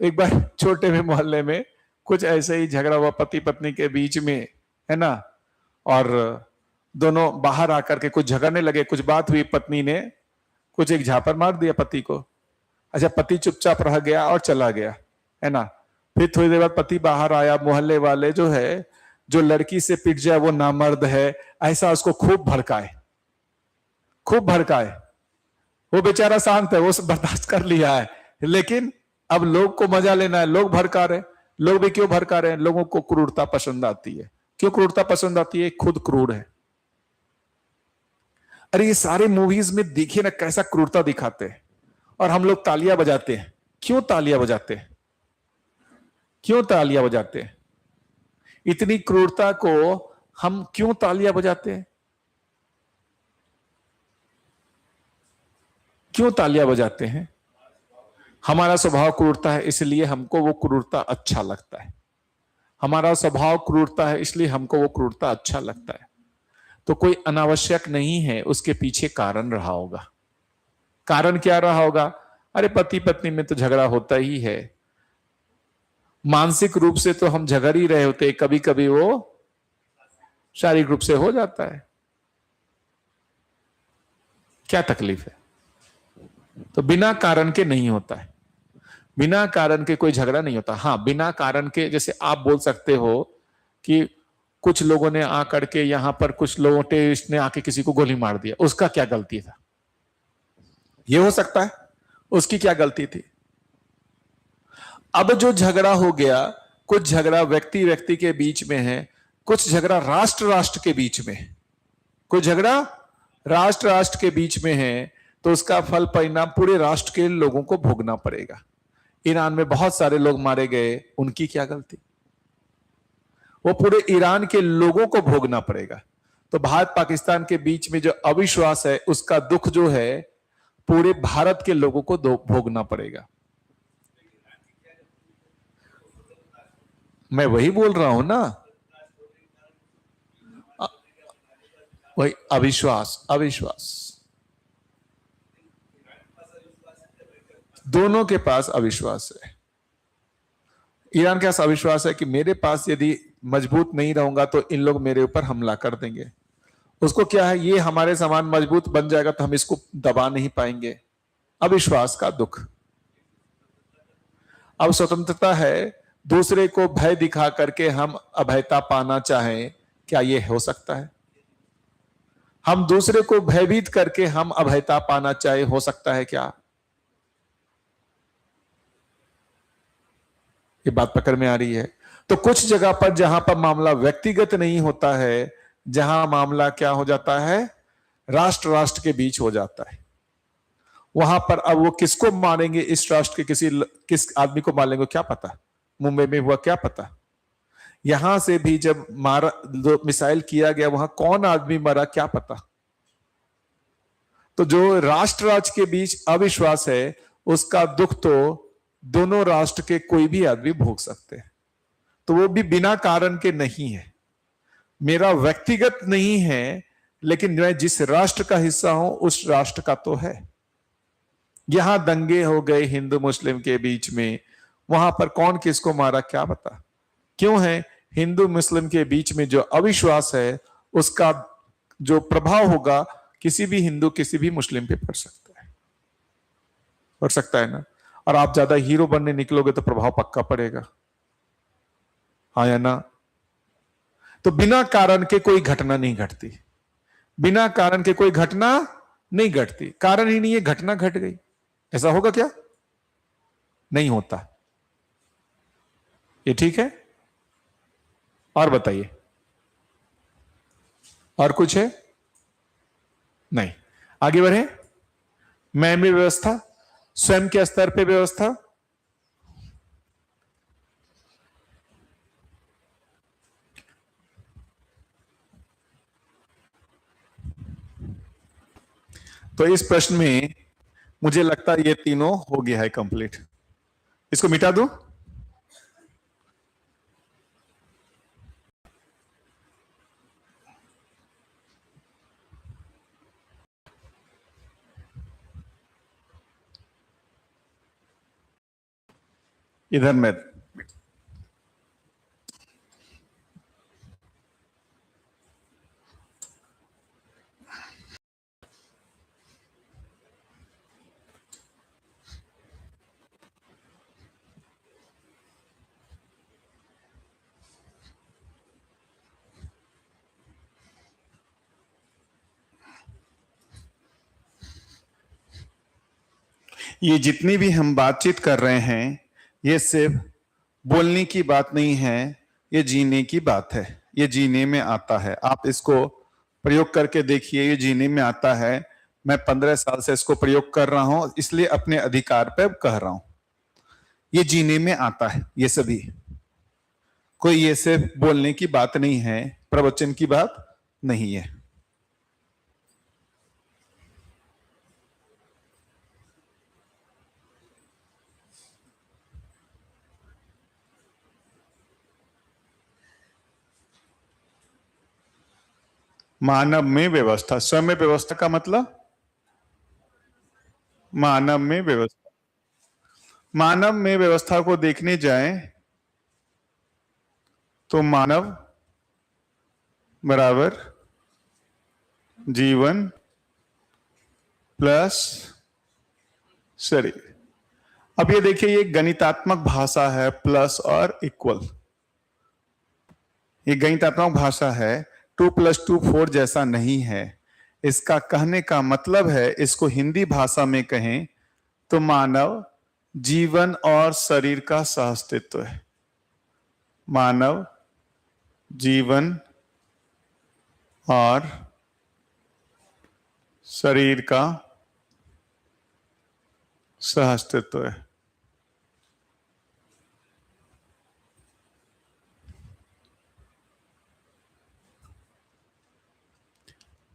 एक बार छोटे में मोहल्ले में कुछ ऐसे ही झगड़ा हुआ पति पत्नी के बीच में, है ना, और दोनों बाहर आकर के कुछ झगड़ने लगे, कुछ बात हुई, पत्नी ने कुछ एक झापर मार दिया पति को। अच्छा, पति चुपचाप रह गया और चला गया, है ना। फिर थोड़ी देर बाद पति बाहर आया, मोहल्ले वाले जो है, जो लड़की से पिट जाए वो नामर्द है, ऐसा उसको खूब भड़काए, खूब भड़काए। वो बेचारा शांत है, वो सब बर्दाश्त कर लिया है, लेकिन अब लोग को मजा लेना है, लोग भड़का रहे। लोग भी क्यों भड़का रहे हैं? लोगों को क्रूरता पसंद आती है। क्यों क्रूरता पसंद आती है? खुद क्रूर है। अरे ये सारे मूवीज में देखिए ना कैसा क्रूरता दिखाते हैं, और हम लोग तालियां बजाते हैं। क्यों तालियां बजाते हैं? क्यों तालियां बजाते हैं? इतनी क्रूरता को हम क्यों तालियां बजाते हैं? क्यों तालियां बजाते हैं? हमारा स्वभाव क्रूरता है, इसलिए हमको वो क्रूरता अच्छा लगता है। हमारा स्वभाव क्रूरता है, इसलिए हमको वो क्रूरता अच्छा लगता है। तो कोई अनावश्यक नहीं है, उसके पीछे कारण रहा होगा। कारण क्या रहा होगा? अरे पति पत्नी में तो झगड़ा होता ही है, मानसिक रूप से तो हम झगड़ ही रहे होते, कभी कभी वो शारीरिक रूप से हो जाता है। क्या तकलीफ है? तो बिना कारण के नहीं होता है, बिना कारण के कोई झगड़ा नहीं होता। हाँ, बिना कारण के, जैसे आप बोल सकते हो कि कुछ लोगों ने आकर के यहां पर, कुछ लोगों टेररिस्ट ने आके किसी को गोली मार दिया, उसका क्या गलती था? ये हो सकता है, उसकी क्या गलती थी? अब जो झगड़ा हो गया, कुछ झगड़ा व्यक्ति व्यक्ति के बीच में है, कुछ झगड़ा राष्ट्र राष्ट्र के बीच में है, कुछ झगड़ा राष्ट्र राष्ट्र के बीच में है, तो उसका फल परिणाम पूरे राष्ट्र के लोगों को भोगना पड़ेगा। ईरान में बहुत सारे लोग मारे गए, उनकी क्या गलती? वो पूरे ईरान के लोगों को भोगना पड़ेगा। तो भारत पाकिस्तान के बीच में जो अविश्वास है, उसका दुख जो है पूरे भारत के लोगों को भोगना पड़ेगा। मैं वही बोल रहा हूं ना, वही अविश्वास, अविश्वास, दोनों के पास अविश्वास है। ईरान के पास अविश्वास है कि मेरे पास यदि मजबूत नहीं रहूंगा तो इन लोग मेरे ऊपर हमला कर देंगे। उसको क्या है, ये हमारे समान मजबूत बन जाएगा तो हम इसको दबा नहीं पाएंगे। अविश्वास का दुख। अब स्वतंत्रता है, दूसरे को भय दिखा करके हम अभयता पाना चाहें, क्या ये हो सकता है? हम दूसरे को भयभीत करके हम अभयता पाना चाहे, हो सकता है क्या? ये बात पकड़ में आ रही है? तो कुछ जगह पर जहां पर मामला व्यक्तिगत नहीं होता है, जहां मामला क्या हो जाता है, राष्ट्र राष्ट्र के बीच हो जाता है। वहां पर अब वो किसको मारेंगे, इस राष्ट्र के किस आदमी को मारेंगे क्या पता, मुंबई में हुआ क्या पता। यहां से भी जब मारा, मिसाइल किया गया, वहां कौन आदमी मरा क्या पता। तो जो राष्ट्र राज्य के बीच अविश्वास है, उसका दुख तो दोनों राष्ट्र के कोई भी आदमी भोग सकते हैं। तो वो भी बिना कारण के नहीं है, मेरा व्यक्तिगत नहीं है, लेकिन मैं जिस राष्ट्र का हिस्सा हूं उस राष्ट्र का तो है। यहां दंगे हो गए हिंदू मुस्लिम के बीच में, वहां पर कौन किसको मारा क्या पता। क्यों है, हिंदू मुस्लिम के बीच में जो अविश्वास है, उसका जो प्रभाव होगा किसी भी हिंदू किसी भी मुस्लिम पे पड़ सकता है ना। और आप ज्यादा हीरो बनने निकलोगे तो प्रभाव पक्का पड़ेगा, हाँ या ना। तो बिना कारण के कोई घटना नहीं घटती, बिना कारण के कोई घटना नहीं घटती, कारण ही नहीं है घटना घट गई, ऐसा होगा क्या, नहीं होता। ये ठीक है, और बताइए, और कुछ है, नहीं। आगे बढ़े। मैं में व्यवस्था, स्वयं के स्तर पे व्यवस्था। तो इस प्रश्न में मुझे लगता है ये तीनों हो गया है कंप्लीट। इसको मिटा दूं, इधर मैं ये जितनी भी हम बातचीत कर रहे हैं, ये सिर्फ बोलने की बात नहीं है, ये जीने की बात है, ये जीने में आता है। आप इसको प्रयोग करके देखिए, ये जीने में आता है। मैं 15 साल से इसको प्रयोग कर रहा हूं, इसलिए अपने अधिकार पे कह रहा हूं, ये जीने में आता है। ये सभी कोई ये सिर्फ बोलने की बात नहीं है, प्रवचन की बात नहीं है। मानव में व्यवस्था, स्वयं में व्यवस्था का मतलब मानव में व्यवस्था। मानव में व्यवस्था को देखने जाएं तो मानव बराबर जीवन प्लस शरीर। अब ये देखिए, ये गणितात्मक भाषा है, प्लस और इक्वल। ये गणितात्मक भाषा है, 2 + 2 4 जैसा नहीं है। इसका कहने का मतलब है, इसको हिंदी भाषा में कहें तो मानव जीवन और शरीर का सहअस्तित्व है। मानव जीवन और शरीर का सहअस्तित्व है।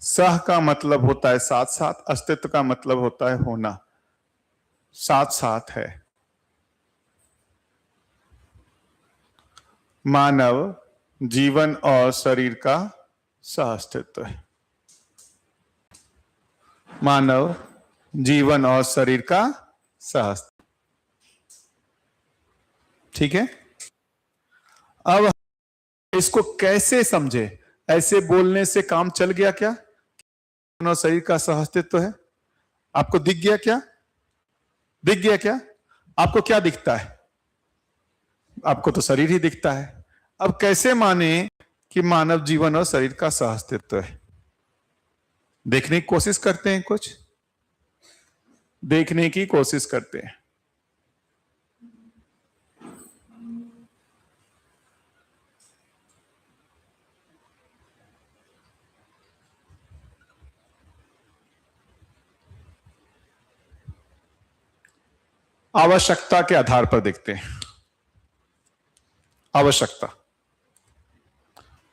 सह का मतलब होता है साथ साथ, अस्तित्व का मतलब होता है होना, साथ साथ है। मानव जीवन और शरीर का सहअस्तित्व है। मानव जीवन और शरीर का सहअस्तित्व, ठीक है। अब इसको कैसे समझे, ऐसे बोलने से काम चल गया क्या, जीवन और शरीर का सहअस्तित्व है। आपको दिख गया क्या, दिख गया क्या, आपको क्या दिखता है, आपको तो शरीर ही दिखता है। अब कैसे माने कि मानव जीवन और शरीर का सहअस्तित्व है। देखने की कोशिश करते हैं, कुछ देखने की कोशिश करते हैं। आवश्यकता के आधार पर देखते हैं। आवश्यकता,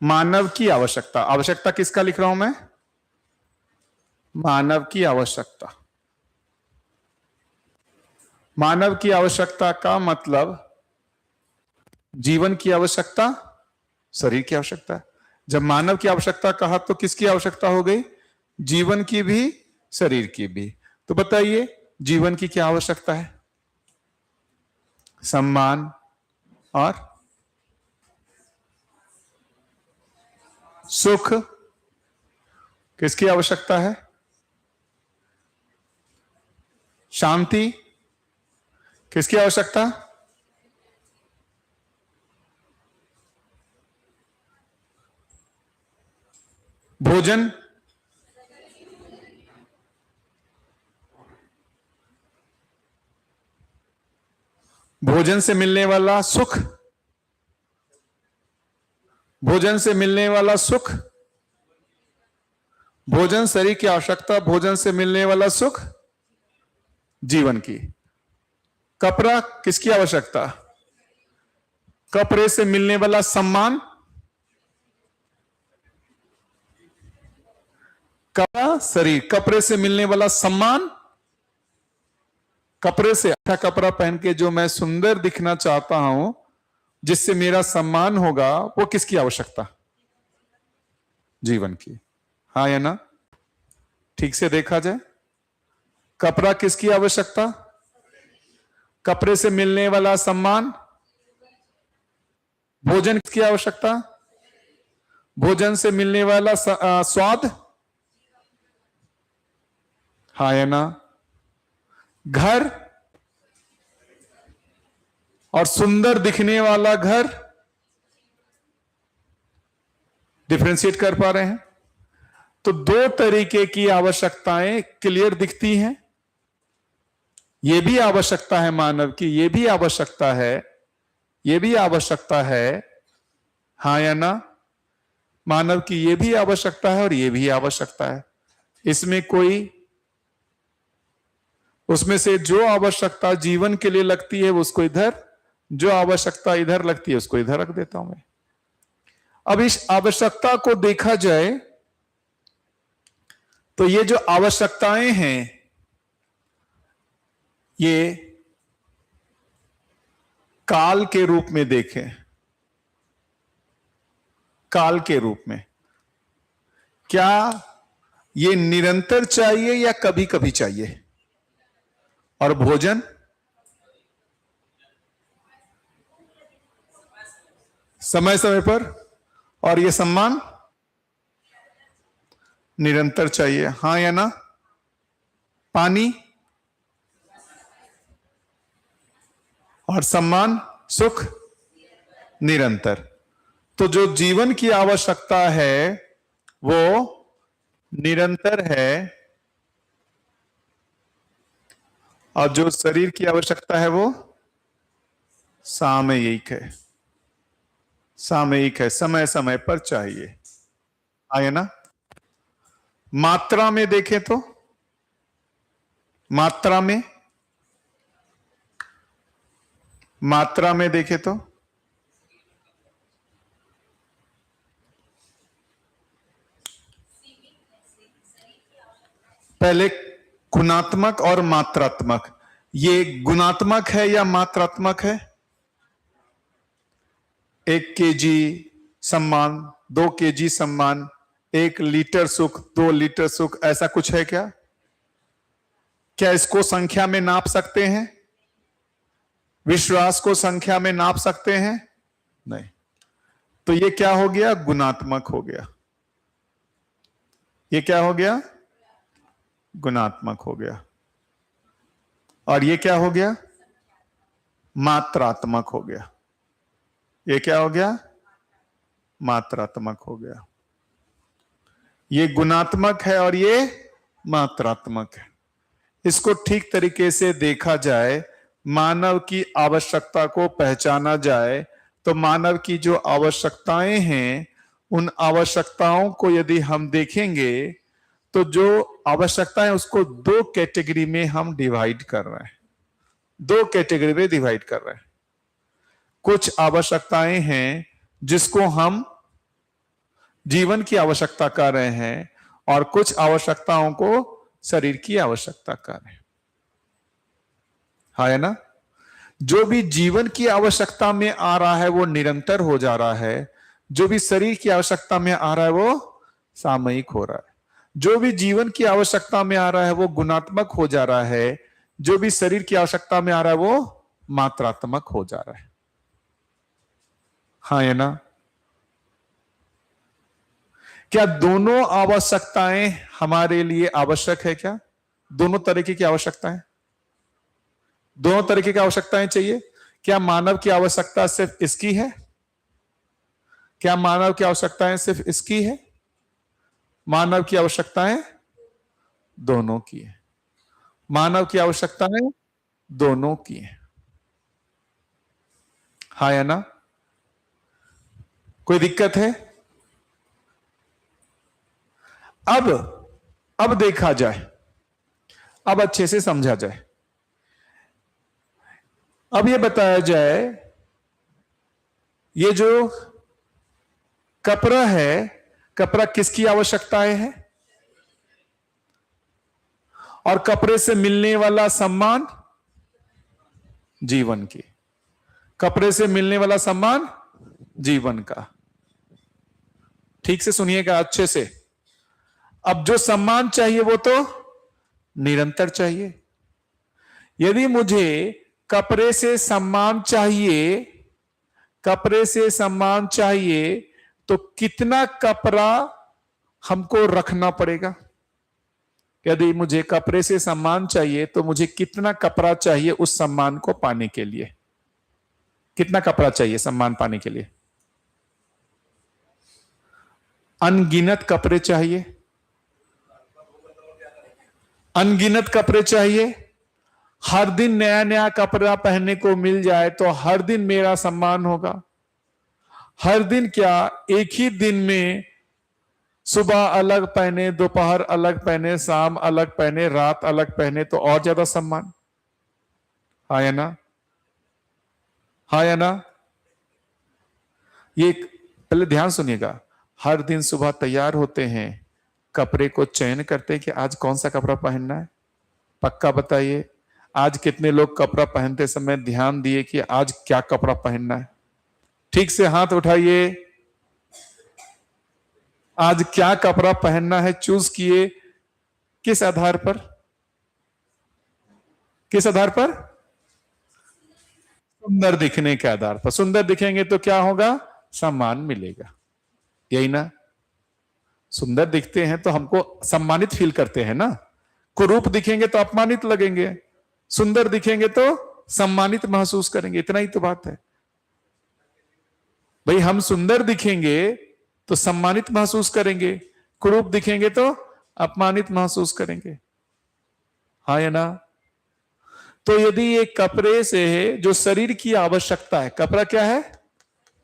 मानव की आवश्यकता। आवश्यकता किसका लिख रहा हूं मैं? मानव की आवश्यकता। मानव की आवश्यकता का मतलब जीवन की आवश्यकता, शरीर की आवश्यकता। जब मानव की आवश्यकता कहा तो किसकी आवश्यकता हो गई? जीवन की भी, शरीर की भी। तो बताइए जीवन की क्या आवश्यकता है? सम्मान और सुख। किसकी आवश्यकता है? शांति। किसकी आवश्यकता? भोजन। भोजन से मिलने वाला सुख। भोजन से मिलने वाला सुख। भोजन शरीर की आवश्यकता, भोजन से मिलने वाला सुख जीवन की। कपड़ा किसकी आवश्यकता? कपड़े से मिलने वाला सम्मान। कपड़ा शरीर, कपड़े से मिलने वाला सम्मान। कपड़े से अच्छा कपड़ा पहन के जो मैं सुंदर दिखना चाहता हूं, जिससे मेरा सम्मान होगा, वो किसकी आवश्यकता? जीवन की। हाँ या ना? ठीक से देखा जाए, कपड़ा किसकी आवश्यकता? कपड़े से मिलने वाला सम्मान। भोजन किसकी आवश्यकता? भोजन से मिलने वाला स्वाद। हाँ या ना? घर और सुंदर दिखने वाला घर। डिफरेंशिएट कर पा रहे हैं? तो दो तरीके की आवश्यकताएं क्लियर दिखती हैं। यह भी आवश्यकता है मानव की, यह भी आवश्यकता है, यह भी आवश्यकता है। हाँ या ना? मानव की यह भी आवश्यकता है और यह भी आवश्यकता है। इसमें कोई, उसमें से जो आवश्यकता जीवन के लिए लगती है उसको इधर, जो आवश्यकता इधर लगती है उसको इधर रख देता हूं मैं। अब इस आवश्यकता को देखा जाए तो ये जो आवश्यकताएं हैं, ये काल के रूप में देखें। काल के रूप में, क्या ये निरंतर चाहिए या कभी कभी चाहिए? और भोजन समय समय पर, और ये सम्मान निरंतर चाहिए। हाँ या ना? पानी और सम्मान, सुख निरंतर। तो जो जीवन की आवश्यकता है वो निरंतर है, और जो शरीर की आवश्यकता है वो सामयिक है। सामयिक है, समय समय पर चाहिए। आया ना? मात्रा में देखें तो, मात्रा में, मात्रा में देखें तो पहले गुणात्मक और मात्रात्मक। ये गुणात्मक है या मात्रात्मक है? 1 केजी सम्मान, 2 केजी सम्मान, 1 लीटर सुख, 2 लीटर सुख, ऐसा कुछ है क्या? क्या इसको संख्या में नाप सकते हैं? विश्वास को संख्या में नाप सकते हैं? नहीं। तो ये क्या हो गया? गुणात्मक हो गया। ये क्या हो गया? गुणात्मक हो गया। और ये क्या हो गया? मात्रात्मक हो गया। ये क्या हो गया? मात्रात्मक हो गया। ये गुणात्मक है और ये मात्रात्मक है। इसको ठीक तरीके से देखा जाए, मानव की आवश्यकता को पहचाना जाए, तो मानव की जो आवश्यकताएं हैं, उन आवश्यकताओं को यदि हम देखेंगे तो जो आवश्यकता है उसको 2 कैटेगरी में हम डिवाइड कर रहे हैं। दो कैटेगरी में डिवाइड कर रहे हैं। कुछ आवश्यकताएं हैं जिसको हम जीवन की आवश्यकता कर रहे हैं और कुछ आवश्यकताओं को शरीर की आवश्यकता कर रहे हैं। है ना? जो भी जीवन की आवश्यकता में आ रहा है वो निरंतर हो जा रहा है, जो भी शरीर की आवश्यकता में आ रहा है वो सामयिक हो रहा है। जो भी जीवन की आवश्यकता में आ रहा है वो गुणात्मक हो जा रहा है, जो भी शरीर की आवश्यकता में आ रहा है वो मात्रात्मक हो जा रहा है। हाँ है ना? क्या दोनों आवश्यकताएं हमारे लिए आवश्यक है? क्या दोनों तरीके की आवश्यकताएं, दोनों तरीके की आवश्यकताएं चाहिए? क्या मानव की आवश्यकता सिर्फ इसकी है? क्या मानव की आवश्यकताएं सिर्फ इसकी है? मानव की आवश्यकताएं दोनों की है। मानव की आवश्यकताएं दोनों की है। हाँ या ना? कोई दिक्कत है? अब देखा जाए, अब अच्छे से समझा जाए। अब ये बताया जाए, ये जो कपड़ा है, कपड़ा किसकी आवश्यकताएं है? और कपड़े से मिलने वाला सम्मान जीवन की। कपड़े से मिलने वाला सम्मान जीवन का। ठीक से सुनिएगा अच्छे से। अब जो सम्मान चाहिए वो तो निरंतर चाहिए। यदि मुझे कपड़े से सम्मान चाहिए, कपड़े से सम्मान चाहिए, तो कितना कपड़ा हमको रखना पड़ेगा? यदि मुझे कपड़े से सम्मान चाहिए तो मुझे कितना कपड़ा चाहिए उस सम्मान को पाने के लिए? कितना कपड़ा चाहिए सम्मान पाने के लिए? अनगिनत कपड़े चाहिए, अनगिनत कपड़े चाहिए। हर दिन नया नया कपड़ा पहनने को मिल जाए तो हर दिन मेरा सम्मान होगा। हर दिन क्या, एक ही दिन में सुबह अलग पहने, दोपहर अलग पहने, शाम अलग पहने, रात अलग पहने तो और ज्यादा सम्मान। हाँ या ना? हाँ या ना? ये पहले ध्यान सुनिएगा। हर दिन सुबह तैयार होते हैं, कपड़े को चयन करते हैं कि आज कौन सा कपड़ा पहनना है। पक्का बताइए, आज कितने लोग कपड़ा पहनते समय ध्यान दिए कि आज क्या कपड़ा पहनना है? ठीक से हाथ उठाइए। आज क्या कपड़ा पहनना है चूज किए। किस आधार पर? किस आधार पर? सुंदर दिखने के आधार पर। सुंदर दिखेंगे तो क्या होगा? सम्मान मिलेगा। यही ना? सुंदर दिखते हैं तो हमको सम्मानित फील करते हैं ना। कुरूप दिखेंगे तो अपमानित लगेंगे, सुंदर दिखेंगे तो सम्मानित महसूस करेंगे। इतना ही तो बात है भाई। हम सुंदर दिखेंगे तो सम्मानित महसूस करेंगे, कुरूप दिखेंगे तो अपमानित महसूस करेंगे। हाँ या ना? तो यदि ये कपड़े से है, जो शरीर की आवश्यकता है, कपड़ा क्या है?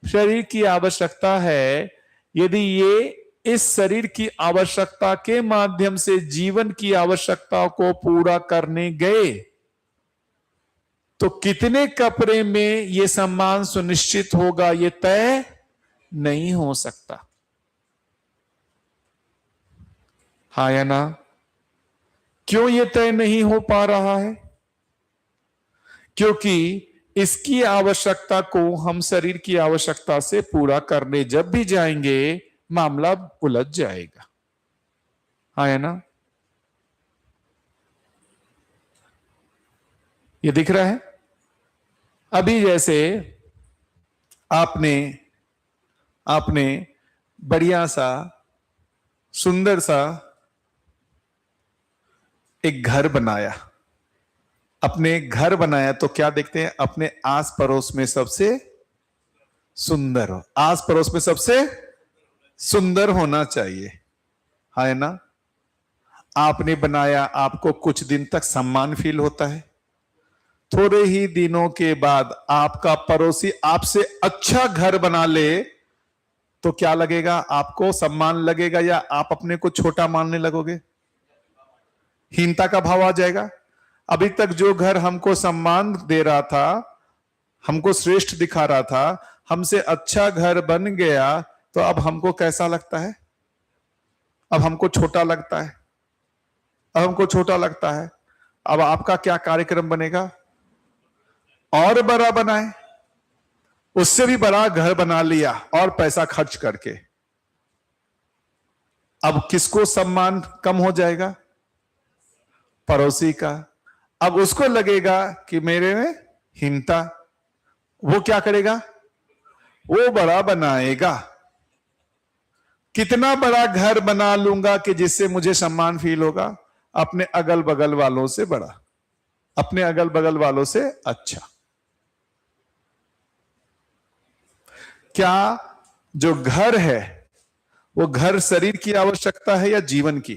शरीर की आवश्यकता है। यदि ये इस शरीर की आवश्यकता के माध्यम से जीवन की आवश्यकता को पूरा करने गए तो कितने कपड़े में ये सम्मान सुनिश्चित होगा ये तय नहीं हो सकता। हाँ या ना? क्यों ये तय नहीं हो पा रहा है? क्योंकि इसकी आवश्यकता को हम शरीर की आवश्यकता से पूरा करने जब भी जाएंगे मामला उलझ जाएगा। हाँ है ना? ये दिख रहा है? अभी जैसे आपने बढ़िया सा सुंदर सा एक घर बनाया। अपने घर बनाया तो क्या देखते हैं? अपने आस पड़ोस में सबसे सुंदर हो। आस पड़ोस में सबसे सुंदर होना चाहिए। है ना? आपने बनाया, आपको कुछ दिन तक सम्मान फील होता है। थोड़े ही दिनों के बाद आपका पड़ोसी आपसे अच्छा घर बना ले तो क्या लगेगा? आपको सम्मान लगेगा या आप अपने को छोटा मानने लगोगे? हीनता का भाव आ जाएगा। अभी तक जो घर हमको सम्मान दे रहा था, हमको श्रेष्ठ दिखा रहा था, हमसे अच्छा घर बन गया, तो अब हमको कैसा लगता है? अब हमको छोटा लगता है, अब हमको छोटा लगता है। अब आपका क्या कार्यक्रम बनेगा? और बड़ा बनाए, उससे भी बड़ा घर बना लिया और पैसा खर्च करके। अब किसको सम्मान कम हो जाएगा? पड़ोसी का। अब उसको लगेगा कि मेरे में हीनता, वो क्या करेगा? वो बड़ा बनाएगा। कितना बड़ा घर बना लूंगा कि जिससे मुझे सम्मान फील होगा? अपने अगल बगल वालों से बड़ा, अपने अगल बगल वालों से अच्छा। क्या जो घर है वो घर शरीर की आवश्यकता है या जीवन की?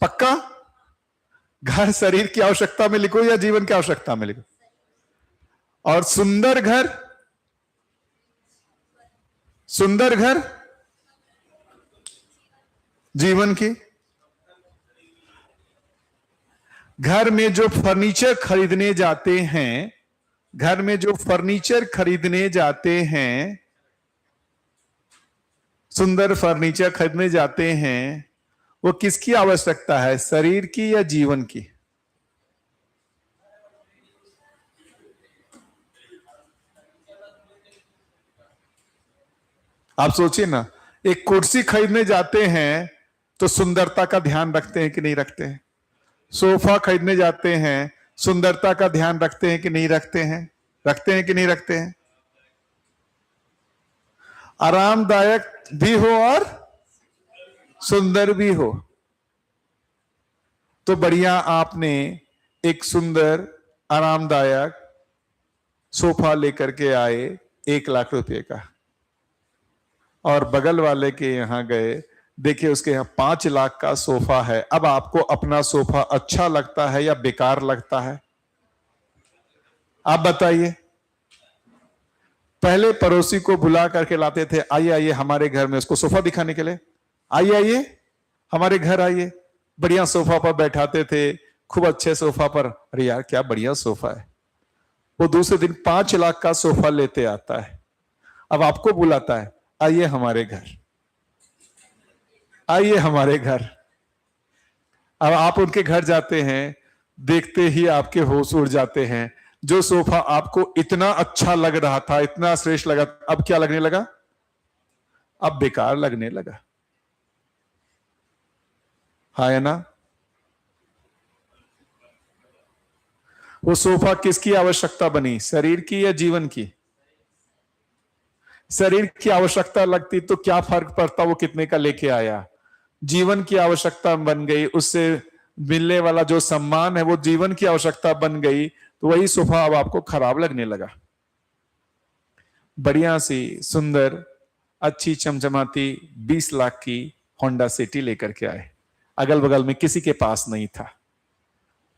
पक्का? घर शरीर की आवश्यकता में लिखो या जीवन की आवश्यकता में लिखो? और सुंदर घर, सुंदर घर जीवन की। घर में जो फर्नीचर खरीदने जाते हैं, घर में जो फर्नीचर खरीदने जाते हैं, सुंदर फर्नीचर खरीदने जाते हैं, वो किसकी आवश्यकता है? शरीर की या जीवन की? आप सोचिए ना, एक कुर्सी खरीदने जाते हैं तो सुंदरता का ध्यान रखते हैं कि नहीं रखते हैं? सोफा खरीदने जाते हैं, सुंदरता का ध्यान रखते हैं कि नहीं रखते हैं? रखते हैं कि नहीं रखते हैं? आरामदायक भी हो और सुंदर भी हो। तो बढ़िया, आपने एक सुंदर आरामदायक सोफा लेकर के आए 1 लाख रुपए का, और बगल वाले के यहां गए, देखिए उसके यहां 5 लाख का सोफा है। अब आपको अपना सोफा अच्छा लगता है या बेकार लगता है? आप बताइए। पहले पड़ोसी को बुला करके लाते थे, आइए आइए हमारे घर में, उसको सोफा दिखाने के लिए, आइए आइए हमारे घर आइए, बढ़िया सोफा पर बैठाते थे, खूब अच्छे सोफा पर। अरे यार क्या बढ़िया सोफा है। वो दूसरे दिन 5 लाख का सोफा लेते आता है, अब आपको बुलाता है, आइए हमारे घर, आइए हमारे घर। अब आप उनके घर जाते हैं, देखते ही आपके होश उड़ जाते हैं। जो सोफा आपको इतना अच्छा लग रहा था, इतना श्रेष्ठ लगा, अब क्या लगने लगा? अब बेकार लगने लगा। है ना? वो सोफा किसकी आवश्यकता बनी? शरीर की या जीवन की? शरीर की आवश्यकता लगती तो क्या फर्क पड़ता वो कितने का लेके आया? जीवन की आवश्यकता बन गई, उससे मिलने वाला जो सम्मान है वो जीवन की आवश्यकता बन गई, तो वही सोफा अब आपको खराब लगने लगा। बढ़िया सी सुंदर अच्छी चमचमाती 20 लाख की होंडा सिटी लेकर के आए, अगल बगल में किसी के पास नहीं था।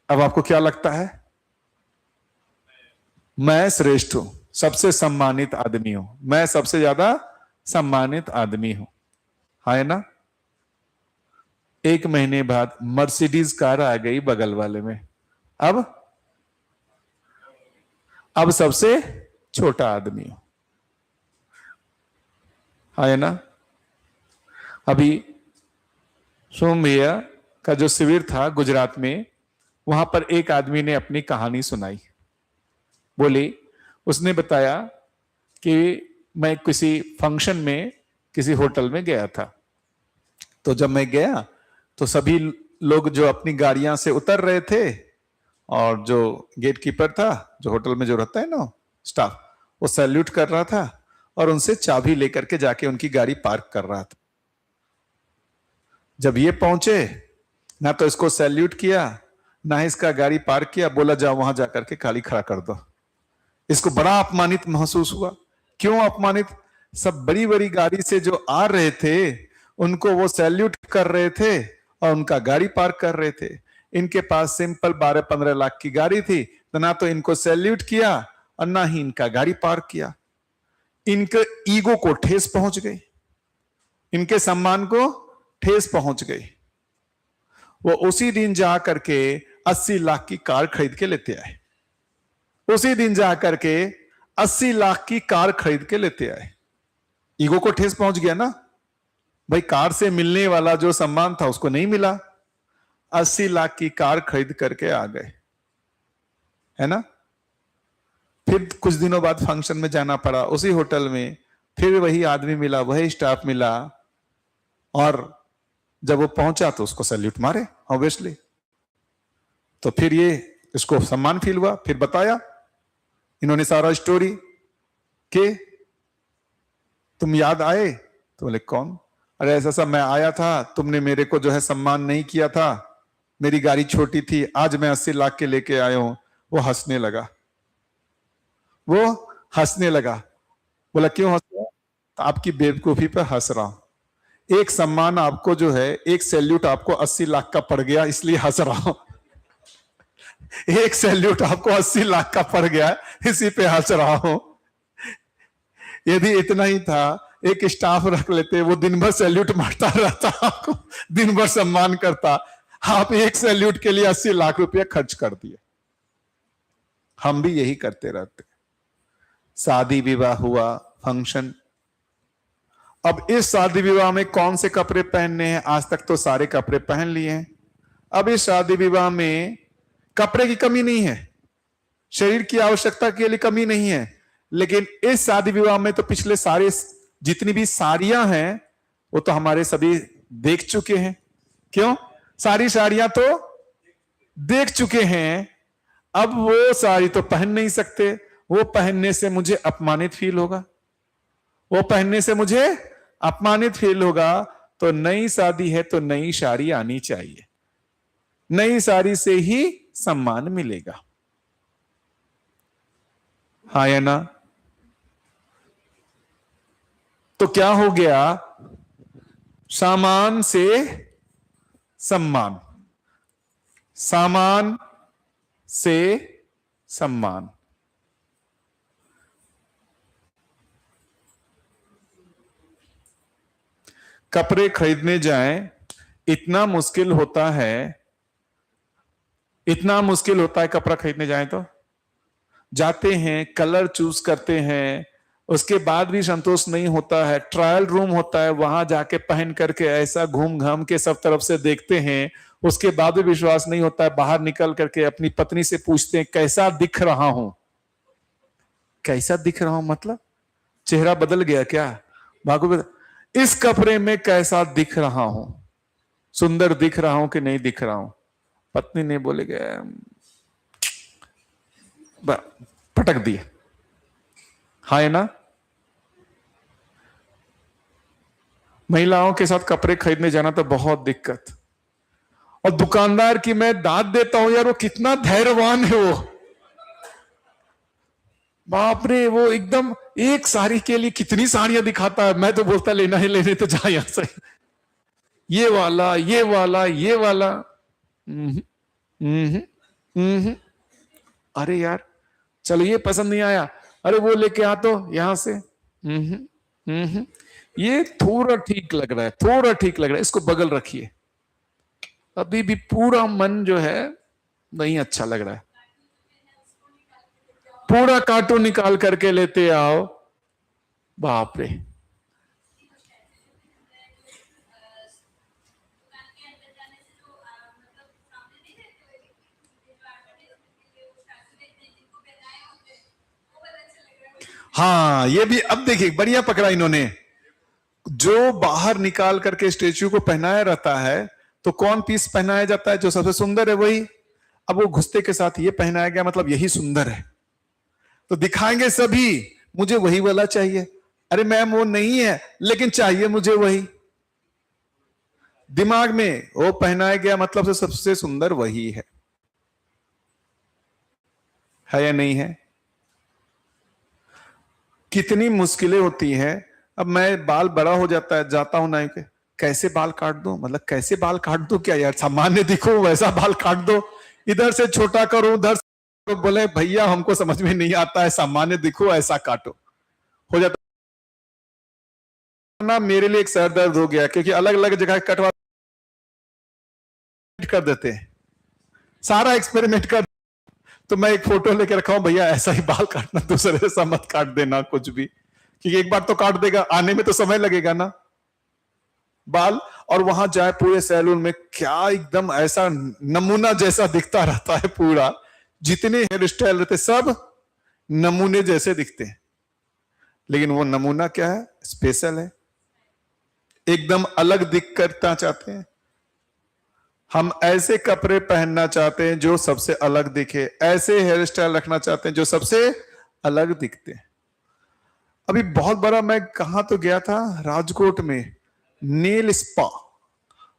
अब आपको क्या लगता है? मैं श्रेष्ठ हूं, सबसे सम्मानित आदमी हूं, मैं सबसे ज्यादा सम्मानित आदमी हूं, है ना? 1 महीने बाद मर्सिडीज कार आ गई बगल वाले में, अब सबसे छोटा आदमी हूं, है ना? अभी सोम भैया का जो शिविर था गुजरात में, वहां पर एक आदमी ने अपनी कहानी सुनाई। बोली, उसने बताया कि मैं किसी फंक्शन में किसी होटल में गया था, तो जब मैं गया तो सभी लोग जो अपनी गाड़ियां से उतर रहे थे, और जो गेट कीपर था, जो होटल में जो रहता है ना स्टाफ, वो सैल्यूट कर रहा था और उनसे चाबी लेकर के जाके उनकी गाड़ी पार्क कर रहा था। जब ये पहुंचे, ना तो इसको सैल्यूट किया, ना इसका गाड़ी पार्क किया, बोला जाओ वहां जाकर के गाड़ी खड़ा कर दो। इसको बड़ा अपमानित महसूस हुआ। क्यों अपमानित? सब बड़ी बड़ी गाड़ी से जो आ रहे थे उनको वो सैल्यूट कर रहे थे और उनका गाड़ी पार्क कर रहे थे। इनके पास सिंपल 12-15 लाख की गाड़ी थी, तो ना तो इनको सैल्यूट किया और ना ही इनका गाड़ी पार्क किया। इनके ईगो को ठेस पहुंच गई, इनके सम्मान को ठेस पहुंच गई। वो उसी दिन जा करके 80 लाख की कार खरीद के लेते आए। उसी दिन जाकर के 80 लाख की कार खरीद के लेते आए। ईगो को ठेस पहुंच गया ना भाई, कार से मिलने वाला जो सम्मान था उसको नहीं मिला। 80 लाख की कार खरीद करके आ गए, है ना। फिर कुछ दिनों बाद फंक्शन में जाना पड़ा उसी होटल में, फिर वही आदमी मिला, वही स्टाफ मिला, और जब वो पहुंचा तो उसको सैल्यूट मारे ऑब्वियसली। तो फिर ये इसको सम्मान फील हुआ, फिर बताया इन्होंने सारा स्टोरी कि तुम याद आए, तो बोले कौन, अरे ऐसा सब मैं आया था, तुमने मेरे को जो है सम्मान नहीं किया था, मेरी गाड़ी छोटी थी, आज मैं 80 लाख के लेके आया हूं। वो हंसने लगा, वो हंसने लगा। बोला क्यों हंस रहा? तो आपकी बेवकूफी पे हंस रहा हूं। एक सम्मान आपको जो है, एक सैल्यूट आपको 80 लाख का पड़ गया इसलिए हंस रहा हूं। एक सैल्यूट आपको 80 लाख का पड़ गया इसी पे हंस रहा हूं। यदि इतना ही था, एक स्टाफ रख लेते, वो दिन भर सैल्यूट मारता रहता, आपको दिन भर सम्मान करता। आप एक सैल्यूट के लिए 80 लाख रुपया खर्च कर दिए। हम भी यही करते रहते। शादी विवाह हुआ, फंक्शन, अब इस शादी विवाह में कौन से कपड़े पहनने हैं? आज तक तो सारे कपड़े पहन लिए हैं। अब इस शादी विवाह में कपड़े की कमी नहीं है, शरीर की आवश्यकता के लिए कमी नहीं है, लेकिन इस शादी विवाह में तो पिछले सारे जितनी भी साड़ियां हैं वो तो हमारे सभी देख चुके हैं। क्यों? सारी साड़ियां तो देख चुके हैं। अब वो साड़ी तो पहन नहीं सकते, वो पहनने से मुझे अपमानित फील होगा, वो पहनने से मुझे अपमानित फील होगा। तो नई शादी है तो नई साड़ी आनी चाहिए, नई साड़ी से ही सम्मान मिलेगा, हाँ या ना। तो क्या हो गया? सामान से सम्मान, सामान से सम्मान। कपड़े खरीदने जाएं, इतना मुश्किल होता है, इतना मुश्किल होता है कपड़ा खरीदने जाएं तो जाते हैं, कलर चूज करते हैं, उसके बाद भी संतोष नहीं होता है, ट्रायल रूम होता है, वहां जाके पहन करके ऐसा घूम घाम के सब तरफ से देखते हैं, उसके बाद भी विश्वास नहीं होता है। बाहर निकल करके अपनी पत्नी से पूछते हैं कैसा दिख रहा हूं? कैसा दिख रहा हूं मतलब चेहरा बदल गया क्या? भागो, इस कपड़े में कैसा दिख रहा हूं? सुंदर दिख रहा हूं कि नहीं दिख रहा हूं? पत्नी ने बोले गया, पटक दिए, हाँ है ना। महिलाओं के साथ कपड़े खरीदने जाना तो बहुत दिक्कत, और दुकानदार की मैं दाद देता हूं यार, वो कितना धैर्यवान है वो, बाप रे, वो एकदम एक साड़ी के लिए कितनी साड़ियां दिखाता है। मैं तो बोलता लेना है लेने तो जा यहां से, ये वाला ये वाला ये वाला। अरे यार चलो ये पसंद नहीं आया, अरे वो लेके आ तो यहां से। ये थोड़ा ठीक लग रहा है, थोड़ा ठीक लग रहा है, इसको बगल रखिए। अभी भी पूरा मन जो है नहीं अच्छा लग रहा है, पूरा कार्टून निकाल करके लेते आओ। बाप रे, हाँ ये भी अब देखिए बढ़िया पकड़ा इन्होंने। जो बाहर निकाल करके स्टेच्यू को पहनाया रहता है तो कौन पीस पहनाया जाता है? जो सबसे सुंदर है वही। अब वो घुसते के साथ ये पहनाया गया, मतलब यही सुंदर है, तो दिखाएंगे सभी मुझे वही वाला चाहिए। अरे मैम वो नहीं है लेकिन चाहिए मुझे वही। दिमाग में वो पहनाया गया मतलब से सबसे सुंदर वही है या नहीं है? कितनी मुश्किलें होती हैं। अब मैं बाल बड़ा हो जाता है, जाता हूं नाई के, कैसे बाल काट दो, मतलब कैसे बाल काट दो क्या यार, सामान्य दिखो वैसा बाल काट दो, इधर से छोटा करो उधर से, बोले भैया हमको समझ में नहीं आता है, सामान्य दिखो ऐसा काटो, हो जाता ना। मेरे लिए एक सर दर्द हो गया क्योंकि अलग अलग जगह कटवा कर देते हैं, सारा एक्सपेरिमेंट कर। तो मैं एक फोटो लेके रखा हूं, भैया ऐसा ही बाल काटना, दूसरे जैसा मत काट देना कुछ भी, क्योंकि एक बार तो काट देगा, आने में तो समय लगेगा ना बाल। और वहां जाए पूरे सैलून में, क्या एकदम ऐसा नमूना जैसा दिखता रहता है पूरा, जितने हेयर स्टाइल रहते सब नमूने जैसे दिखते हैं। लेकिन वो नमूना क्या है? स्पेशल है, एकदम अलग दिख करना चाहते हैं। हम ऐसे कपड़े पहनना चाहते हैं जो सबसे अलग दिखे, ऐसे हेयर स्टाइल रखना चाहते हैं जो सबसे अलग दिखते हैं। अभी बहुत बड़ा, मैं कहां तो गया था, राजकोट में नेल स्पा,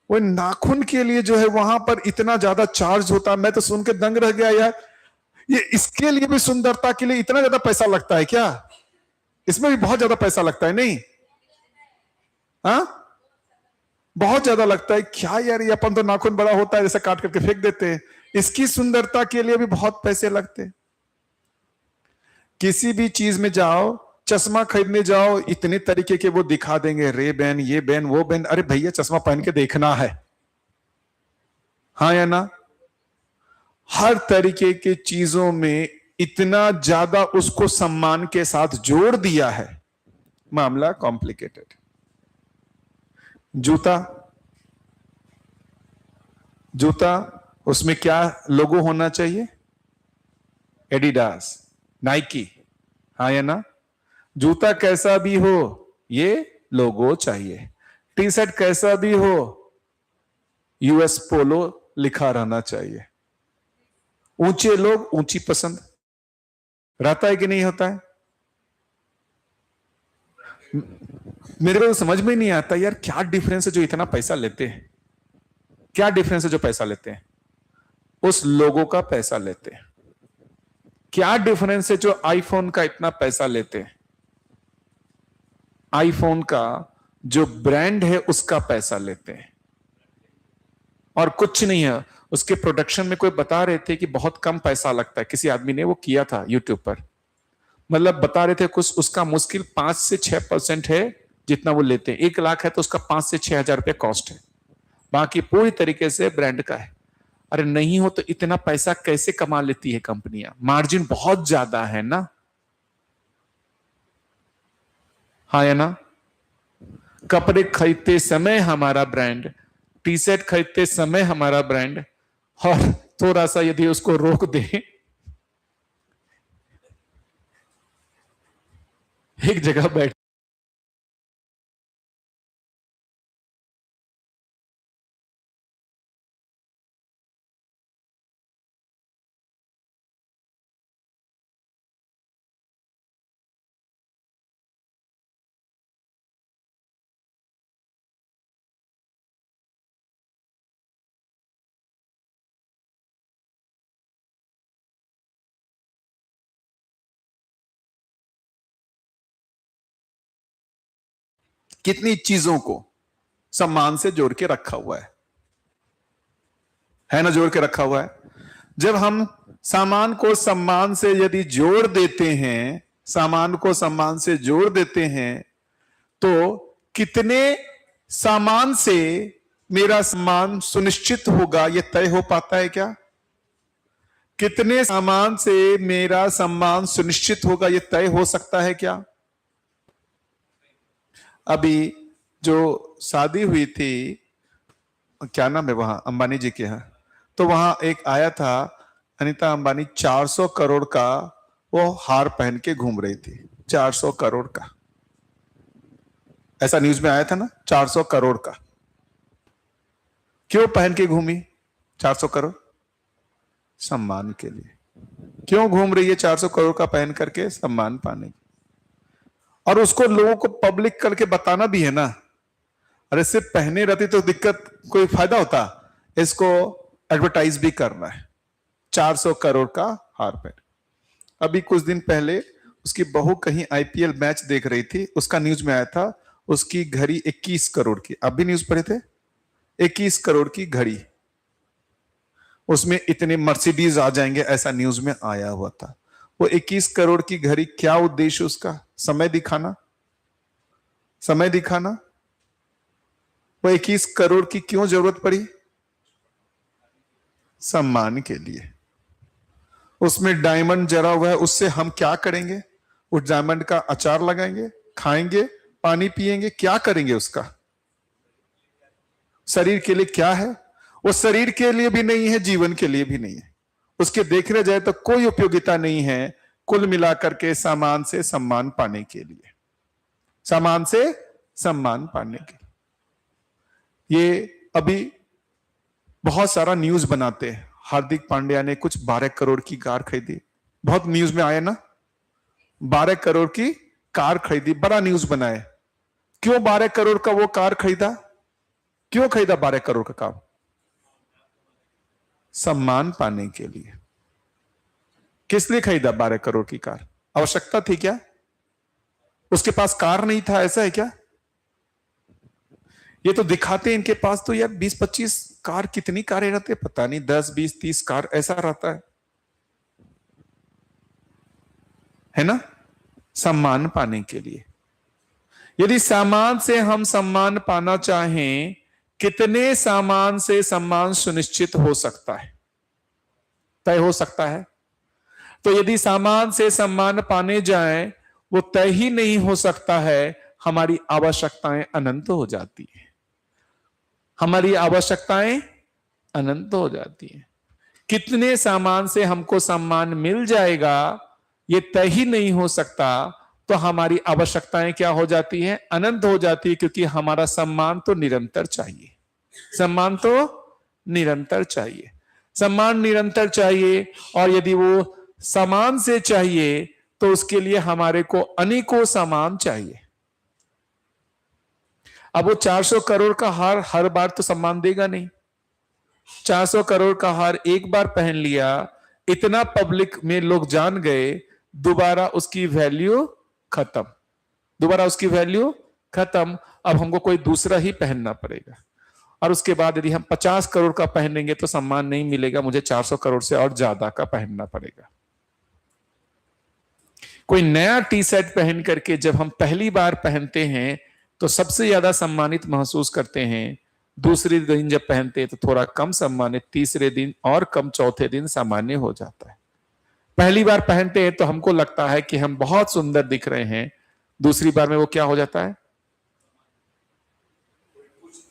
वो नाखून के लिए जो है वहां पर इतना ज्यादा चार्ज होता है। मैं तो सुन के दंग रह गया यार, ये इसके लिए भी, सुंदरता के लिए इतना ज्यादा पैसा लगता है क्या? इसमें भी बहुत ज्यादा पैसा लगता है नहीं? हाँ, बहुत ज्यादा लगता है क्या यार? ये अपन तो नाखून बड़ा होता है जैसे काट करके फेंक देते हैं, इसकी सुंदरता के लिए भी बहुत पैसे लगते हैं। किसी भी चीज में जाओ, चश्मा खरीदने जाओ, इतने तरीके के वो दिखा देंगे, रे बैन, ये बैन, वो बैन। अरे भैया चश्मा पहन के देखना है, हाँ या ना? हर तरीके के चीजों में इतना ज्यादा उसको सम्मान के साथ जोड़ दिया है, मामला कॉम्प्लिकेटेड। जूता, जूता उसमें क्या लोगो होना चाहिए? एडिडास, नाइकी, हाँ या ना? जूता कैसा भी हो, ये लोगो चाहिए। टी शर्ट कैसा भी हो, यूएस पोलो लिखा रहना चाहिए। ऊंचे लोग ऊंची पसंद, रहता है कि नहीं होता है? मेरे को समझ में नहीं आता यार, क्या डिफरेंस है जो इतना पैसा लेते हैं? क्या डिफरेंस है जो पैसा लेते हैं? उस लोगों का पैसा लेते हैं। क्या डिफरेंस है जो आईफोन का इतना पैसा लेते हैं? आईफोन का जो ब्रांड है उसका पैसा लेते हैं, और कुछ नहीं है। उसके प्रोडक्शन में कोई बता रहे थे कि बहुत कम पैसा लगता है, किसी आदमी ने वो किया था यूट्यूब पर, मतलब बता रहे थे कुछ उसका मुश्किल 5 से 6% है जितना वो लेते हैं। 1 लाख है तो उसका 5 से 6 हजार रुपया कॉस्ट है, बाकी पूरी तरीके से ब्रांड का है। अरे नहीं हो तो इतना पैसा कैसे कमा लेती है कंपनियां? मार्जिन बहुत ज्यादा है ना, हाँ या ना? कपड़े खरीदते समय हमारा ब्रांड, टी शर्ट खरीदते समय हमारा ब्रांड, और थोड़ा सा यदि उसको रोक दे, एक जगह बैठ, कितनी चीजों को सम्मान से जोड़ के रखा हुआ है ना? जोड़ के रखा हुआ है। जब हम सामान को सम्मान से यदि जोड़ देते हैं, सामान को सम्मान से जोड़ देते हैं, तो कितने सामान से मेरा सम्मान सुनिश्चित होगा, यह तय हो पाता है क्या? कितने सामान से मेरा सम्मान सुनिश्चित होगा, यह तय हो सकता है क्या? अभी जो शादी हुई थी, क्या नाम है वहां, अंबानी जी के यहां, तो वहां एक आया था अनीता अंबानी, 400 करोड़ का वो हार पहन के घूम रही थी। 400 करोड़ का, ऐसा न्यूज में आया था ना, 400 करोड़ का। क्यों पहन के घूमी 400 करोड़? सम्मान के लिए। क्यों घूम रही है 400 करोड़ का पहन करके? सम्मान पाने की। और उसको लोगों को पब्लिक करके बताना भी है ना। अरे सिर्फ पहने रहती तो दिक्कत, कोई फायदा होता? इसको एडवर्टाइज भी करना है। 400 करोड़ का हार पहन। अभी कुछ दिन पहले उसकी बहू कहीं आईपीएल मैच देख रही थी, उसका न्यूज में आया था, उसकी घड़ी 21 करोड़ की। आप भी न्यूज पढ़े थे? 21 करोड़ की घड़ी, उसमें इतने मर्सिडीज आ जाएंगे, ऐसा न्यूज में आया हुआ था। वो 21 करोड़ की घड़ी, क्या उद्देश्य उसका? समय दिखाना, समय दिखाना। वो 21 करोड़ की क्यों जरूरत पड़ी? सम्मान के लिए। उसमें डायमंड जरा हुआ है, उससे हम क्या करेंगे? उस डायमंड का अचार लगाएंगे, खाएंगे, पानी पिएंगे, क्या करेंगे उसका? शरीर के लिए क्या है? वो शरीर के लिए भी नहीं है, जीवन के लिए भी नहीं है। उसके देखने जाए तो कोई उपयोगिता नहीं है, कुल मिलाकर के सामान से सम्मान पाने के लिए, सामान से सम्मान पाने के लिए। ये अभी बहुत सारा न्यूज बनाते हैं, हार्दिक पांड्या ने कुछ 12 करोड़ की कार खरीदी, बहुत न्यूज में आया ना, 12 करोड़ की कार खरीदी, बड़ा न्यूज बनाए। क्यों 12 करोड़ का वो कार खरीदा? क्यों खरीदा 12 करोड़ का कार? सम्मान पाने के लिए। किस लिए खरीदा 12 करोड़ की कार? आवश्यकता थी क्या? उसके पास कार नहीं था, ऐसा है क्या? ये तो दिखाते हैं इनके पास तो यार 20-25 कार, कितनी कारें रहते हैं पता नहीं, 10, 20, 30 कार ऐसा रहता है ना? सम्मान पाने के लिए। यदि सामान से हम सम्मान पाना चाहें, कितने सामान से सम्मान सुनिश्चित हो सकता है, तय हो सकता है? तो यदि सामान से सम्मान पाने जाएं, वो तय ही नहीं हो सकता है, हमारी आवश्यकताएं अनंत हो जाती है, हमारी आवश्यकताएं अनंत हो जाती हैं। कितने सामान से हमको सम्मान मिल जाएगा ये तय ही नहीं हो सकता, तो हमारी आवश्यकताएं क्या हो जाती हैं? अनंत हो जाती है, क्योंकि हमारा सम्मान तो निरंतर चाहिए, सम्मान तो निरंतर चाहिए, सम्मान निरंतर चाहिए। और यदि वो समान से चाहिए तो उसके लिए हमारे को अनेकों सामान चाहिए। अब वो 400 करोड़ का हार हर बार तो सम्मान देगा नहीं। 400 करोड़ का हार एक बार पहन लिया, इतना पब्लिक में लोग जान गए, दोबारा उसकी वैल्यू खत्म, दोबारा उसकी वैल्यू खत्म। अब हमको कोई दूसरा ही पहनना पड़ेगा। और उसके बाद यदि हम 50 करोड़ का पहनेंगे तो सम्मान नहीं मिलेगा, मुझे 400 करोड़ से और ज्यादा का पहनना पड़ेगा। कोई नया टी शर्ट पहन करके जब हम पहली बार पहनते हैं तो सबसे ज्यादा सम्मानित महसूस करते हैं, दूसरे दिन जब पहनते हैं तो थोड़ा कम सम्मानित, तीसरे दिन और कम, चौथे दिन सामान्य हो जाता है। पहली बार पहनते हैं तो हमको लगता है कि हम बहुत सुंदर दिख रहे हैं, दूसरी बार में वो क्या हो जाता है?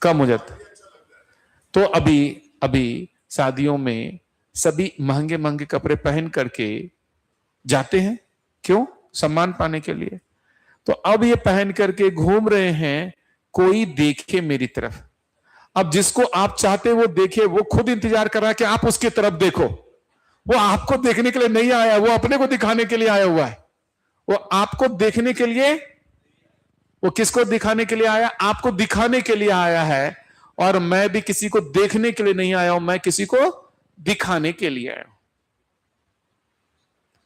कम हो जाता है। तो अभी शादियों में सभी महंगे महंगे कपड़े पहन करके जाते हैं, क्यों? सम्मान पाने के लिए। तो अब ये पहन करके घूम रहे हैं, कोई देखे मेरी तरफ। अब जिसको आप चाहते वो देखे, वो खुद इंतजार कर रहा है कि आप उसकी तरफ देखो। वो आपको देखने के लिए नहीं आया, वो अपने को दिखाने के लिए आया हुआ है। वो आपको देखने के लिए, वो किसको दिखाने के लिए आया? आपको दिखाने के लिए आया है। और मैं भी किसी को देखने के लिए नहीं आया हूं, मैं किसी को दिखाने के लिए आया हूं।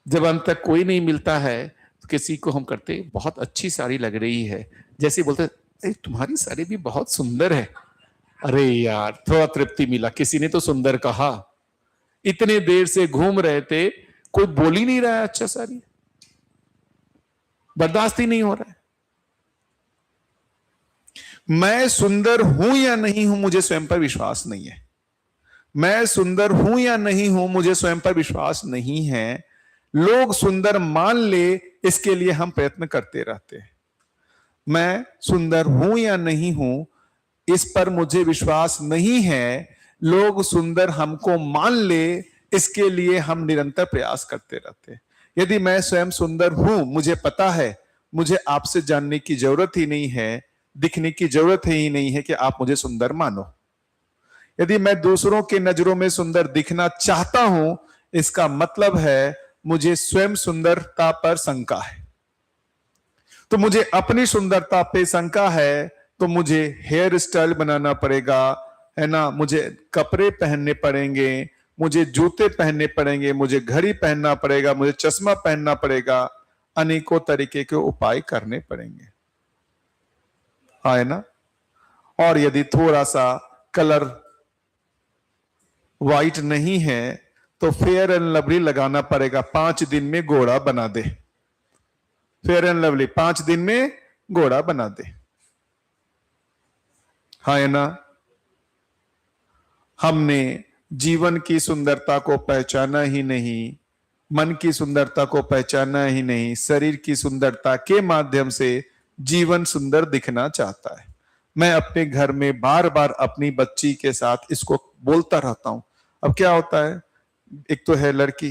जब अंत तक कोई नहीं मिलता है तो किसी को हम करते, बहुत अच्छी साड़ी लग रही है, जैसे बोलते तुम्हारी साड़ी भी बहुत सुंदर है, अरे यार थोड़ा तृप्ति मिला, किसी ने तो सुंदर कहा। इतने देर से घूम रहे थे, कोई बोल ही नहीं रहा है अच्छा साड़ी, बर्दाश्त ही नहीं हो रहा है। मैं सुंदर हूं या नहीं हूं, मुझे स्वयं पर विश्वास नहीं है। मैं सुंदर हूं या नहीं हूं, मुझे स्वयं पर विश्वास नहीं है। लोग सुंदर मान ले, इसके लिए हम प्रयत्न करते रहते हैं। मैं सुंदर हूं या नहीं हूं, इस पर मुझे विश्वास नहीं है। लोग सुंदर हमको मान ले, इसके लिए हम निरंतर प्रयास करते रहते हैं। यदि मैं स्वयं सुंदर हूं, मुझे पता है, मुझे आपसे जानने की जरूरत ही नहीं है, दिखने की जरूरत ही नहीं है कि आप मुझे सुंदर मानो। यदि मैं दूसरों के नजरों में सुंदर दिखना चाहता हूं, इसका मतलब है मुझे स्वयं सुंदरता पर शंका है। तो मुझे अपनी सुंदरता पे शंका है, तो मुझे हेयर स्टाइल बनाना पड़ेगा, है ना, मुझे कपड़े पहनने पड़ेंगे, मुझे जूते पहनने पड़ेंगे, मुझे घड़ी पहनना पड़ेगा, मुझे चश्मा पहनना पड़ेगा, अनेकों तरीके के उपाय करने पड़ेंगे, है ना। और यदि थोड़ा सा कलर व्हाइट नहीं है तो फेयर एंड लवली लगाना पड़ेगा, 5 दिन में गोरा बना दे। फेयर एंड लवली 5 दिन में गोरा बना दे, है ना। हमने जीवन की सुंदरता को पहचाना ही नहीं, मन की सुंदरता को पहचाना ही नहीं, शरीर की सुंदरता के माध्यम से जीवन सुंदर दिखना चाहता है। मैं अपने घर में बार बार अपनी बच्ची के साथ इसको बोलता रहता हूं। अब क्या होता है, एक तो है लड़की,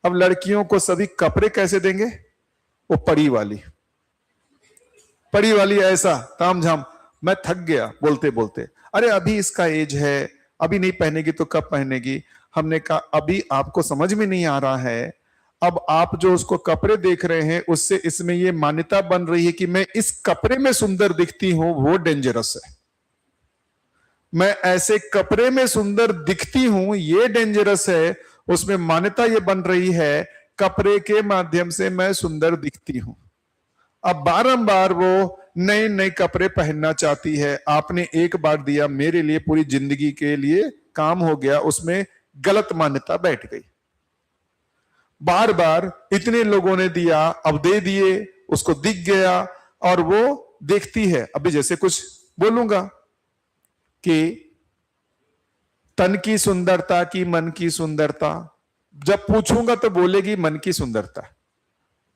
अब लड़कियों को सभी कपड़े कैसे देंगे, वो परी वाली ऐसा तामझाम। मैं थक गया बोलते बोलते, अरे अभी इसका एज है, अभी नहीं पहनेगी तो कब पहनेगी। हमने कहा अभी आपको समझ में नहीं आ रहा है, अब आप जो उसको कपड़े देख रहे हैं उससे इसमें ये मान्यता बन रही है कि मैं इस कपड़े में सुंदर दिखती हूं, वो डेंजरस है। मैं ऐसे कपड़े में सुंदर दिखती हूं, ये डेंजरस है। उसमें मान्यता ये बन रही है कपड़े के माध्यम से मैं सुंदर दिखती हूं। अब बारंबार वो नए नए कपड़े पहनना चाहती है। आपने एक बार दिया, मेरे लिए पूरी जिंदगी के लिए काम हो गया, उसमें गलत मान्यता बैठ गई। बार बार इतने लोगों ने दिया, अब दे दिए, उसको दिख गया और वो देखती है। अभी जैसे कुछ बोलूंगा कि तन की सुंदरता की मन की सुंदरता, जब पूछूंगा तो बोलेगी मन की सुंदरता।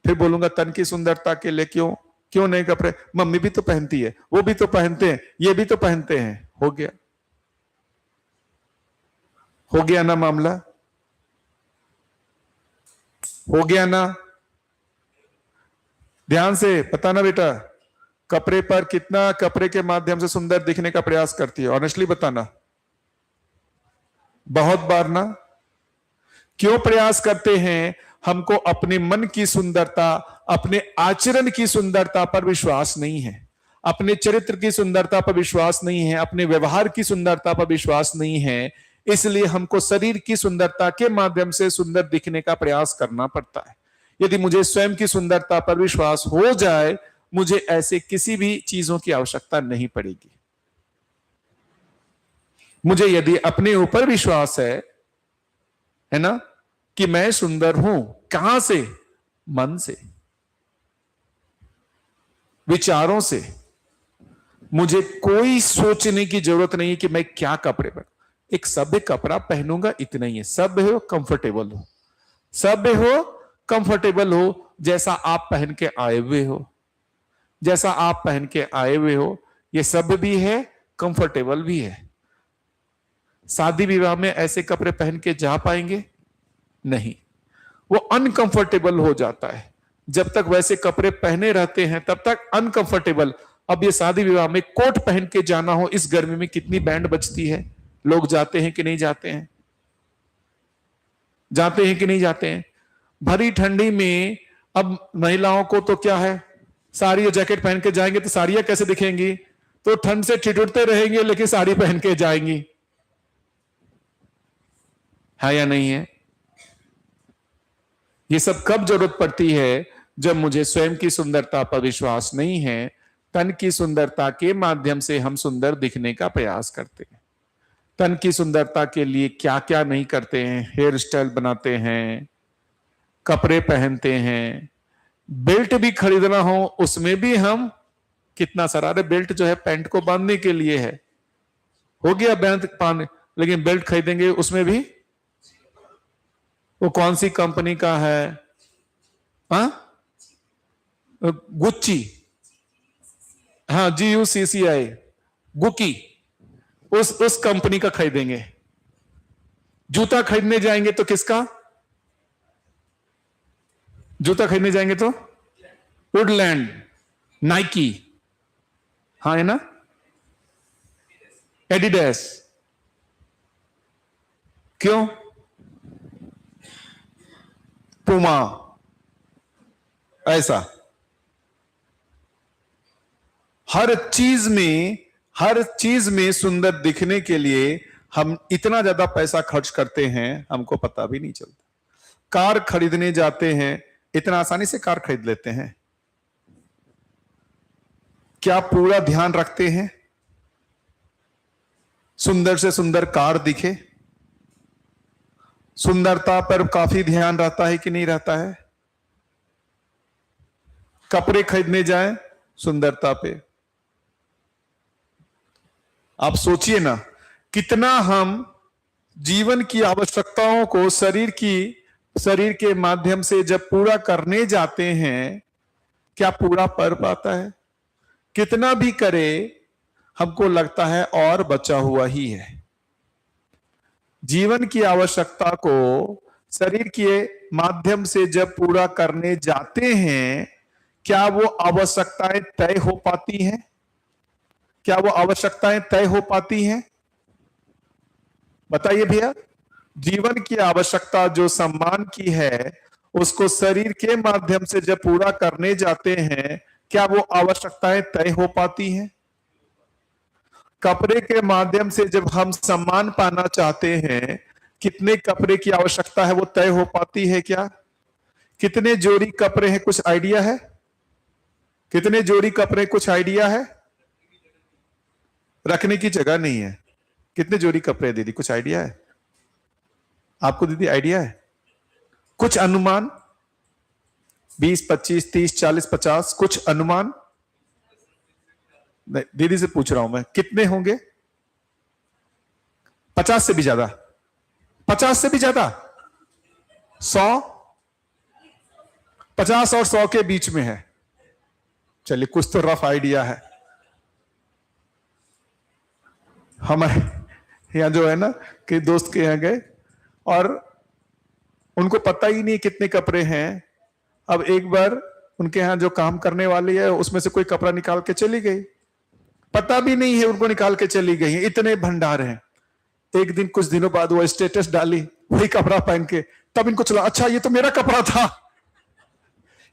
फिर बोलूंगा तन की सुंदरता के लिए क्यों नए कपड़े, मम्मी भी तो पहनती है, वो भी तो पहनते हैं, ये भी तो पहनते हैं। हो गया ना मामला, हो गया ना। ध्यान से बताना बेटा, कपड़े पर कितना कपड़े के माध्यम से सुंदर दिखने का प्रयास करती है, ऑनेस्टली बताना। बहुत बार ना। क्यों प्रयास करते हैं? हमको अपने मन की सुंदरता, अपने आचरण की सुंदरता पर विश्वास नहीं है, अपने चरित्र की सुंदरता पर विश्वास नहीं है, अपने व्यवहार की सुंदरता पर विश्वास नहीं है। इसलिए हमको शरीर की सुंदरता के माध्यम से सुंदर दिखने का प्रयास करना पड़ता है। यदि मुझे स्वयं की सुंदरता पर विश्वास हो जाए, मुझे ऐसे किसी भी चीजों की आवश्यकता नहीं पड़ेगी। मुझे यदि अपने ऊपर विश्वास है ना, कि मैं सुंदर हूं, कहां से? मन से, विचारों से। मुझे कोई सोचने की जरूरत नहीं कि मैं क्या कपड़े पहनूं। एक सभ्य कपड़ा पहनूंगा, इतना ही है। सभ्य हो, कंफर्टेबल हो, सभ्य हो, कंफर्टेबल हो, जैसा आप पहन के आए हुए हो, जैसा आप पहन के आए हुए हो, ये सभ्य भी है, कंफर्टेबल भी है। शादी विवाह में ऐसे कपड़े पहन के जा पाएंगे? नहीं, वो अनकंफर्टेबल हो जाता है। जब तक वैसे कपड़े पहने रहते हैं तब तक अनकंफर्टेबल। अब ये शादी विवाह में कोट पहन के जाना हो, इस गर्मी में कितनी बैंड बजती है। लोग जाते हैं कि नहीं जाते हैं? जाते हैं कि नहीं जाते हैं? भरी ठंडी में अब महिलाओं को तो क्या है, साड़ी और जैकेट पहन के जाएंगे तो साड़ियां कैसे दिखेंगी? तो ठंड से ठिठुरते रहेंगे, लेकिन साड़ी पहन के जाएंगी। है या नहीं है? ये सब कब जरूरत पड़ती है? जब मुझे स्वयं की सुंदरता पर विश्वास नहीं है। तन की सुंदरता के माध्यम से हम सुंदर दिखने का प्रयास करते हैं। तन की सुंदरता के लिए क्या क्या नहीं करते हैं। हेयर स्टाइल बनाते हैं, कपड़े पहनते हैं, बेल्ट भी खरीदना हो उसमें भी हम कितना सारा। अरे बेल्ट जो है पैंट को बांधने के लिए है, हो गया बैंड पाने, लेकिन बेल्ट खरीदेंगे उसमें भी वो कौन सी कंपनी का है? गुच्ची, हाँ, GUCCI, गुकी, उस कंपनी का खरीदेंगे। जूता खरीदने जाएंगे तो किसका? जूता खरीदने जाएंगे तो वुडलैंड, नाइकी, हाँ है ना, एडिडास। क्यों? पुमा, ऐसा। हर चीज में सुंदर दिखने के लिए हम इतना ज्यादा पैसा खर्च करते हैं, हमको पता भी नहीं चलता। कार खरीदने जाते हैं, इतना आसानी से कार खरीद लेते हैं। क्या पूरा ध्यान रखते हैं सुंदर से सुंदर कार दिखे? सुंदरता पर काफी ध्यान रहता है कि नहीं रहता है? कपड़े खरीदने जाएं, सुंदरता पे आप सोचिए ना, कितना हम जीवन की आवश्यकताओं को शरीर के माध्यम से जब पूरा करने जाते हैं, क्या पूरा कर पाता है? कितना भी करे हमको लगता है और बचा हुआ ही है। जीवन की आवश्यकता को शरीर के माध्यम से जब पूरा करने जाते हैं, क्या वो आवश्यकताएं तय हो पाती हैं? क्या वो आवश्यकताएं तय हो पाती हैं? बताइए भैया। जीवन की आवश्यकता जो सम्मान की है, उसको शरीर के माध्यम से जब पूरा करने जाते हैं, क्या वो आवश्यकताएं तय हो पाती हैं? कपड़े के माध्यम से जब हम सम्मान पाना चाहते हैं, कितने कपड़े की आवश्यकता है वो तय हो पाती है क्या? कितने जोड़ी कपड़े हैं, कुछ आइडिया है? कितने जोड़ी कपड़े, कुछ आइडिया है? रखने की जगह नहीं है। कितने जोड़ी कपड़े दीदी, कुछ आइडिया है आपको? दीदी आइडिया है? कुछ अनुमान? 20, 25, 30, 40, 50, कुछ अनुमान? नहीं, दीदी से पूछ रहा हूं मैं, कितने होंगे? 50 से भी ज्यादा? 50 से भी ज्यादा? 100? 50 और 100 के बीच में है। चलिए, कुछ तो रफ आइडिया है। हमारे यहां जो है ना कि दोस्त के यहां गए और उनको पता ही नहीं कितने कपड़े हैं। अब एक बार उनके यहां जो काम करने वाली है उसमें से कोई कपड़ा निकाल के चली गई, पता भी नहीं है उनको निकाल के चली गई है, इतने भंडार हैं। एक दिन कुछ दिनों बाद वो स्टेटस डाली वही कपड़ा पहन के, तब इनको चला अच्छा ये तो मेरा कपड़ा था।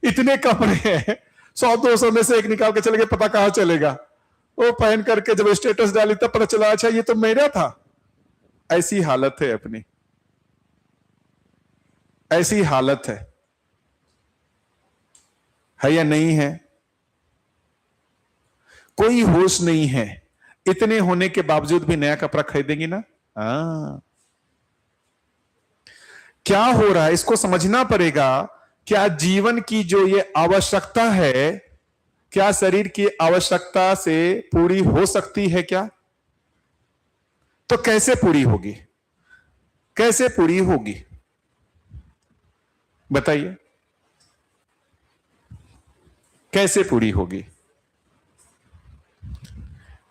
इतने कपड़े हैं, 100-200 में से एक निकाल के चले गए, पता कहां चलेगा। वो पहन करके जब स्टेटस डाली तब पता चला अच्छा ये तो मेरा था। ऐसी हालत है अपनी, ऐसी हालत है या नहीं है? कोई होश नहीं है। इतने होने के बावजूद भी नया कपड़ा खरीदेंगी ना? क्या हो रहा है इसको समझना पड़ेगा। क्या जीवन की जो ये आवश्यकता है, क्या शरीर की आवश्यकता से पूरी हो सकती है क्या? तो कैसे पूरी होगी? कैसे पूरी होगी बताइए, कैसे पूरी होगी?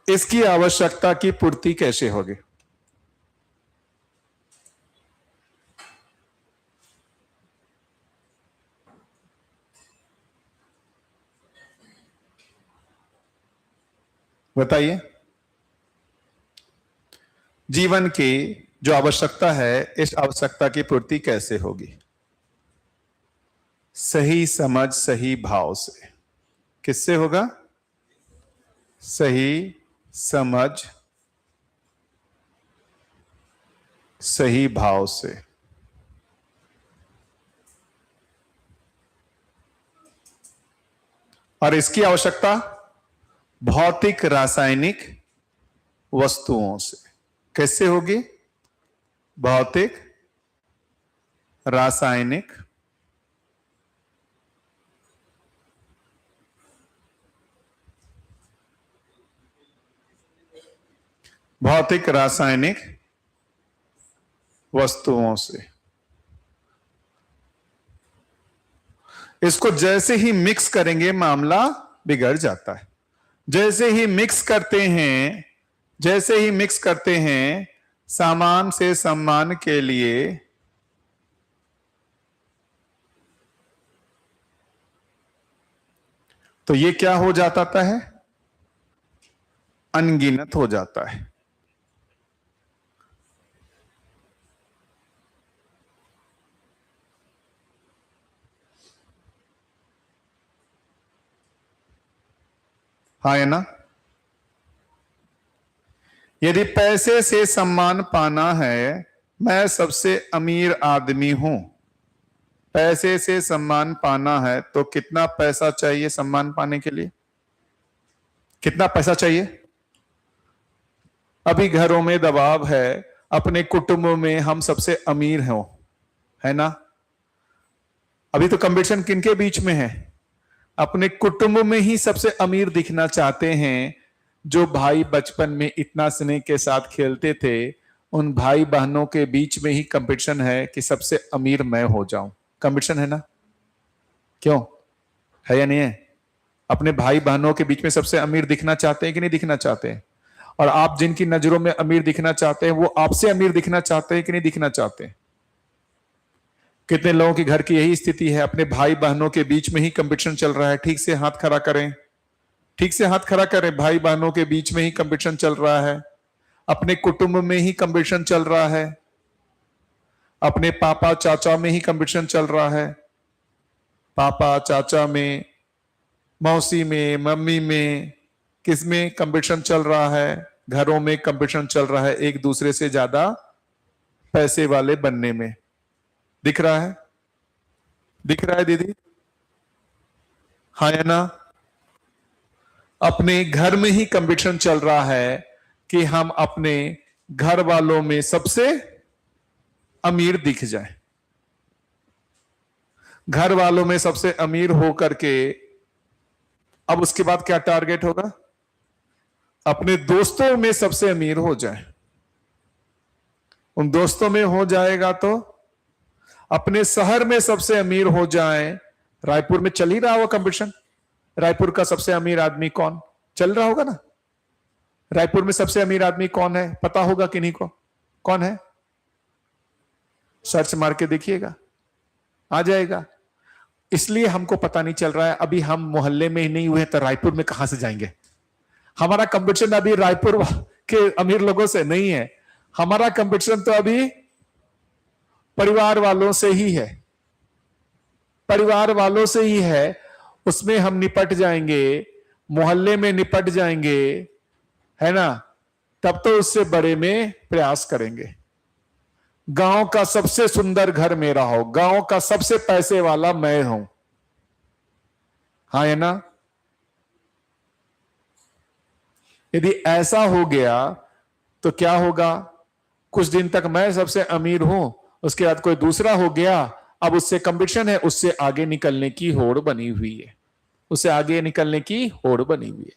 इसकी आवश्यकता की पूर्ति कैसे होगी? बताइए। जीवन की जो आवश्यकता है, इस आवश्यकता की पूर्ति कैसे होगी? सही समझ, सही भाव से। किससे होगा? सही समझ, सही भाव से। और इसकी आवश्यकता भौतिक रासायनिक वस्तुओं से। कैसे होगी? भौतिक रासायनिक भौतिक रासायनिक वस्तुओं से। इसको जैसे ही मिक्स करेंगे मामला बिगड़ जाता है। जैसे ही मिक्स करते हैं सामान से सम्मान के लिए, तो ये क्या हो जाता है? अनगिनत हो जाता है। हाँ है ना? यदि पैसे से सम्मान पाना है, मैं सबसे अमीर आदमी हूं। पैसे से सम्मान पाना है तो कितना पैसा चाहिए सम्मान पाने के लिए? कितना पैसा चाहिए? अभी घरों में दबाव है, अपने कुटुंब में हम सबसे अमीर हो, है ना? अभी तो कंपटीशन किनके बीच में है? अपने कुटुंब में ही सबसे अमीर दिखना चाहते हैं। जो भाई बचपन में इतना स्नेह के साथ खेलते थे, उन भाई बहनों के बीच में ही कंपटीशन है कि सबसे अमीर मैं हो जाऊं। कंपटीशन है ना? क्यों है या नहीं है? अपने भाई बहनों के बीच में सबसे अमीर दिखना चाहते हैं कि नहीं दिखना चाहते हैं? और आप जिनकी नजरों में अमीर दिखना चाहते हैं वो आपसे अमीर दिखना चाहते हैं कि नहीं दिखना चाहते हैं? कितने लोगों के घर की यही स्थिति है, अपने भाई बहनों के बीच में ही कंपटीशन चल रहा है। ठीक से हाथ खड़ा करें, ठीक से हाथ खड़ा करें। भाई बहनों के बीच में ही कंपटीशन चल रहा है, अपने कुटुंब में ही कंपटीशन चल रहा है, अपने पापा चाचा में ही कंपटीशन चल रहा है, पापा चाचा में, मौसी में, मम्मी में, किस में कंपटीशन चल रहा है? घरों में कंपटीशन चल रहा है एक दूसरे से ज्यादा पैसे वाले बनने में। दिख रहा है? दिख रहा है दीदी? हाँ या ना? अपने घर में ही कंपटीशन चल रहा है कि हम अपने घर वालों में सबसे अमीर दिख जाए। घर वालों में सबसे अमीर हो करके अब उसके बाद क्या टारगेट होगा? अपने दोस्तों में सबसे अमीर हो जाए। उन दोस्तों में हो जाएगा तो अपने शहर में सबसे अमीर हो जाए। रायपुर में चल ही रहा हो कंपटीशन, रायपुर का सबसे अमीर आदमी कौन? चल रहा होगा ना? रायपुर में सबसे अमीर आदमी कौन है पता होगा किन्हीं को? कौन है? सर्च मार के देखिएगा, आ जाएगा। इसलिए हमको पता नहीं चल रहा है। अभी हम मोहल्ले में ही नहीं हुए तो रायपुर में कहां से जाएंगे? हमारा कंपटीशन अभी रायपुर के अमीर लोगों से नहीं है, हमारा कंपटीशन तो अभी परिवार वालों से ही है, परिवार वालों से ही है। उसमें हम निपट जाएंगे, मोहल्ले में निपट जाएंगे, है ना? तब तो उससे बड़े में प्रयास करेंगे। गांव का सबसे सुंदर घर मेरा हो, गांव का सबसे पैसे वाला मैं हूं, हाँ है ना? यदि ऐसा हो गया तो क्या होगा? कुछ दिन तक मैं सबसे अमीर हूं, उसके बाद कोई दूसरा हो गया, अब उससे कंपटीशन है, उससे आगे निकलने की होड़ बनी हुई है, उससे आगे निकलने की होड़ बनी हुई है।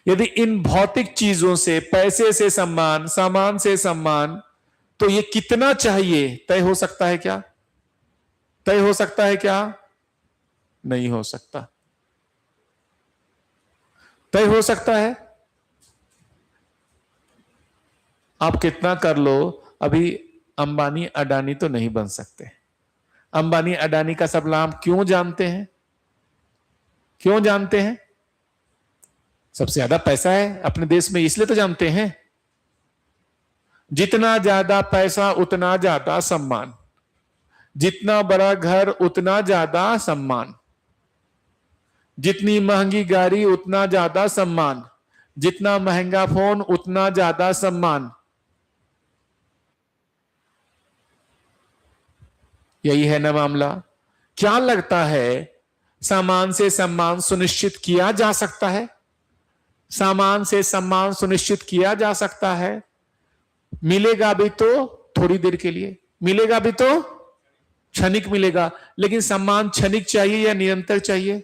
यदि इन भौतिक चीजों से, पैसे से सम्मान, सामान से सम्मान, तो ये कितना चाहिए तय हो सकता है क्या? तय हो सकता है क्या? नहीं हो सकता। तय हो सकता है? आप कितना कर लो, अभी अंबानी अडानी तो नहीं बन सकते। अंबानी अडानी का सब नाम क्यों जानते हैं? क्यों जानते हैं? सबसे ज्यादा पैसा है अपने देश में, इसलिए तो जानते हैं। जितना ज्यादा पैसा उतना ज्यादा सम्मान, जितना बड़ा घर उतना ज्यादा सम्मान, जितनी महंगी गाड़ी उतना ज्यादा सम्मान, जितना महंगा फोन उतना ज्यादा सम्मान। यही है ना मामला? क्या लगता है सामान से सम्मान सुनिश्चित किया जा सकता है? सामान से सम्मान सुनिश्चित किया जा सकता है। मिलेगा भी तो थोड़ी देर के लिए, मिलेगा भी तो क्षणिक मिलेगा, लेकिन सम्मान क्षणिक चाहिए या निरंतर चाहिए?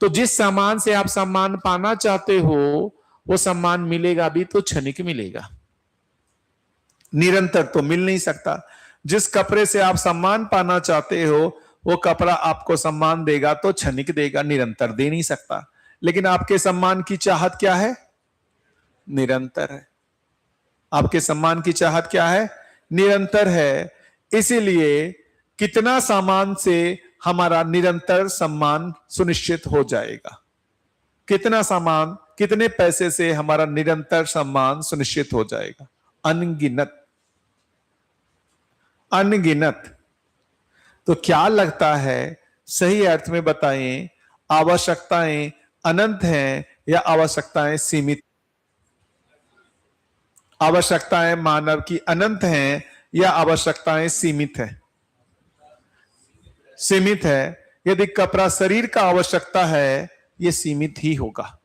तो जिस सम्मान से आप सम्मान पाना चाहते हो वो सम्मान मिलेगा भी तो क्षणिक मिलेगा, निरंतर तो मिल नहीं सकता। जिस कपड़े से आप सम्मान पाना चाहते हो वो कपड़ा आपको सम्मान देगा तो क्षणिक देगा, निरंतर दे नहीं सकता। लेकिन आपके सम्मान की चाहत क्या है? निरंतर है। आपके सम्मान की चाहत क्या है? निरंतर है। इसीलिए कितना सामान से हमारा निरंतर सम्मान सुनिश्चित हो जाएगा? कितना सामान, कितने पैसे से हमारा निरंतर सम्मान सुनिश्चित हो जाएगा? अनगिनत, अनगिनत। तो क्या लगता है, सही अर्थ में बताएं, आवश्यकताएं अनंत हैं या आवश्यकताएं सीमित? आवश्यकताएं मानव की अनंत हैं या आवश्यकताएं सीमित है? सीमित है। यदि कपड़ा शरीर का आवश्यकता है, यह सीमित ही होगा।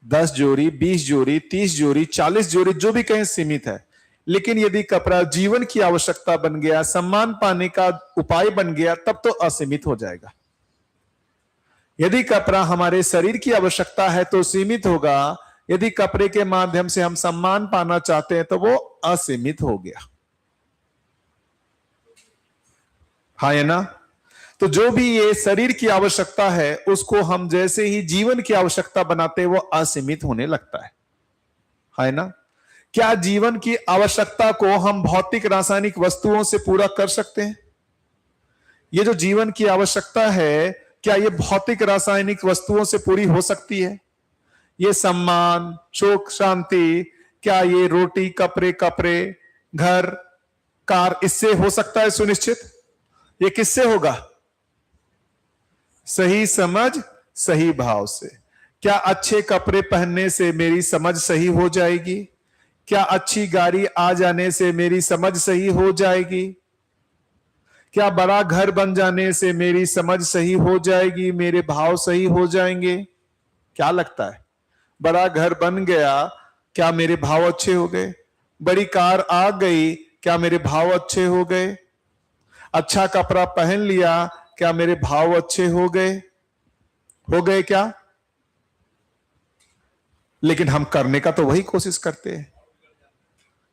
10 जोड़ी, 20 जोड़ी, 30 जोड़ी, 40 जोड़ी, जो भी कहें सीमित है। लेकिन यदि कपड़ा जीवन की आवश्यकता बन गया, सम्मान पाने का उपाय बन गया, तब तो असीमित हो जाएगा। यदि कपड़ा हमारे शरीर की आवश्यकता है तो सीमित होगा, यदि कपड़े के माध्यम से हम सम्मान पाना चाहते हैं तो वो असीमित हो गया। हाँ है ना? तो जो भी ये शरीर की आवश्यकता है उसको हम जैसे ही जीवन की आवश्यकता बनाते हैं वो असीमित होने लगता है ना? क्या जीवन की आवश्यकता को हम भौतिक रासायनिक वस्तुओं से पूरा कर सकते हैं? ये जो जीवन की आवश्यकता है क्या ये भौतिक रासायनिक वस्तुओं से पूरी हो सकती है? ये सम्मान, सुख, शांति, क्या ये रोटी, कपड़े, घर, कार, इससे हो सकता है सुनिश्चित? ये किससे होगा? सही समझ, सही भाव से। क्या अच्छे कपड़े पहनने से मेरी समझ सही हो जाएगी? क्या अच्छी गाड़ी आ जाने से मेरी समझ सही हो जाएगी? क्या बड़ा घर बन जाने से मेरी समझ सही हो जाएगी, मेरे भाव सही हो जाएंगे? क्या लगता है? बड़ा घर बन गया, क्या मेरे भाव अच्छे हो गए? बड़ी कार आ गई, क्या मेरे भाव अच्छे हो गए? अच्छा कपड़ा पहन लिया, क्या मेरे भाव अच्छे हो गए? हो गए क्या? लेकिन हम करने का तो वही कोशिश करते हैं,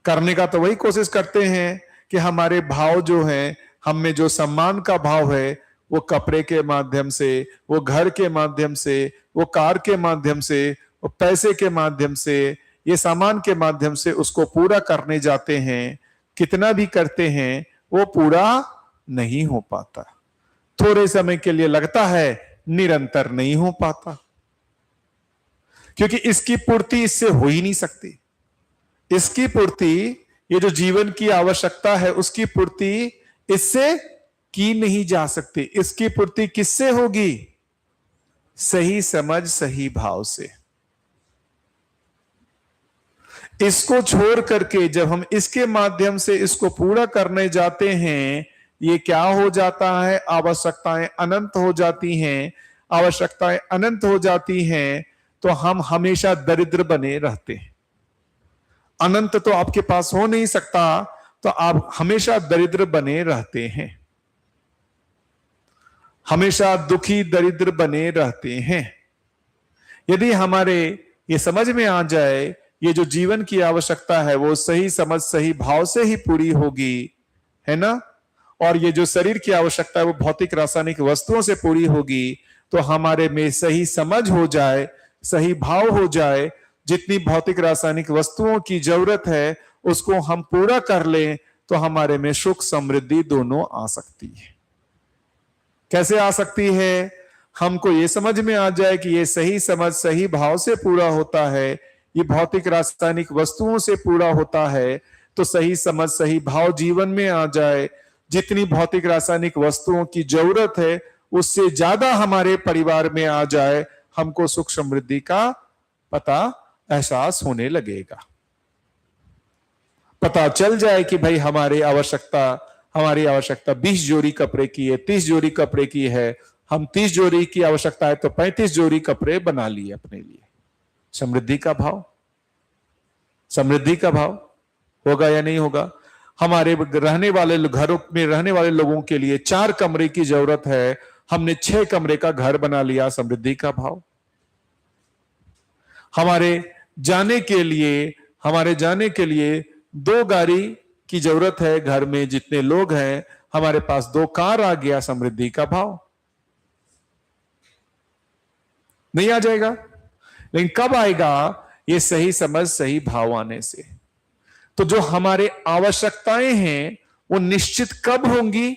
करने का तो वही कोशिश करते हैं कि हमारे भाव जो हैं, हम में जो सम्मान का भाव है वो कपड़े के माध्यम से, वो घर के माध्यम से, वो कार के माध्यम से, वो पैसे के माध्यम से, ये सामान के माध्यम से उसको पूरा करने जाते हैं। कितना भी करते हैं वो पूरा नहीं हो पाता। थोड़े समय के लिए लगता है, निरंतर नहीं हो पाता, क्योंकि इसकी पूर्ति इससे हो ही नहीं सकती। इसकी पूर्ति, ये जो जीवन की आवश्यकता है उसकी पूर्ति इससे की नहीं जा सकती। इसकी पूर्ति किससे होगी? सही समझ, सही भाव से। इसको छोड़ करके जब हम इसके माध्यम से इसको पूरा करने जाते हैं, ये क्या हो जाता है? आवश्यकताएं अनंत हो जाती हैं। आवश्यकताएं अनंत हो जाती हैं तो हम हमेशा दरिद्र बने रहते हैं। अनंत तो आपके पास हो नहीं सकता, तो आप हमेशा दरिद्र बने रहते हैं, हमेशा दुखी दरिद्र बने रहते हैं। यदि हमारे ये समझ में आ जाए ये जो जीवन की आवश्यकता है वो सही समझ, सही भाव से ही पूरी होगी, है ना? और ये जो शरीर की आवश्यकता है वो भौतिक रासायनिक वस्तुओं से पूरी होगी, तो हमारे में सही समझ हो जाए, सही भाव हो जाए, जितनी भौतिक रासायनिक वस्तुओं की जरूरत है उसको हम पूरा कर लें तो हमारे में सुख समृद्धि दोनों आ सकती है। कैसे आ सकती है? हमको ये समझ में आ जाए कि ये सही समझ, सही भाव से पूरा होता है, ये भौतिक रासायनिक वस्तुओं से पूरा होता है, तो सही समझ, सही भाव जीवन में आ जाए। जितनी भौतिक रासायनिक वस्तुओं की जरूरत है उससे ज्यादा हमारे परिवार में आ जाए, हमको सुख समृद्धि का पता, एहसास होने लगेगा। पता चल जाए कि भाई हमारी आवश्यकता 20 जोड़ी कपड़े की है, 30 जोड़ी कपड़े की है, हम 30 जोड़ी की आवश्यकता है तो 35 जोड़ी कपड़े बना लिए अपने लिए। समृद्धि का भाव, समृद्धि का भाव होगा या नहीं होगा? हमारे रहने वाले घरों में रहने वाले लोगों के लिए 4 कमरे की जरूरत है, हमने 6 कमरे का घर बना लिया। समृद्धि का भाव। हमारे जाने के लिए 2 गाड़ी की जरूरत है, घर में जितने लोग हैं हमारे पास 2 कार आ गया। समृद्धि का भाव। नहीं आ जाएगा? लेकिन कब आएगा? ये सही समझ, सही भाव आने से। तो जो हमारे आवश्यकताएं हैं वो निश्चित कब होंगी?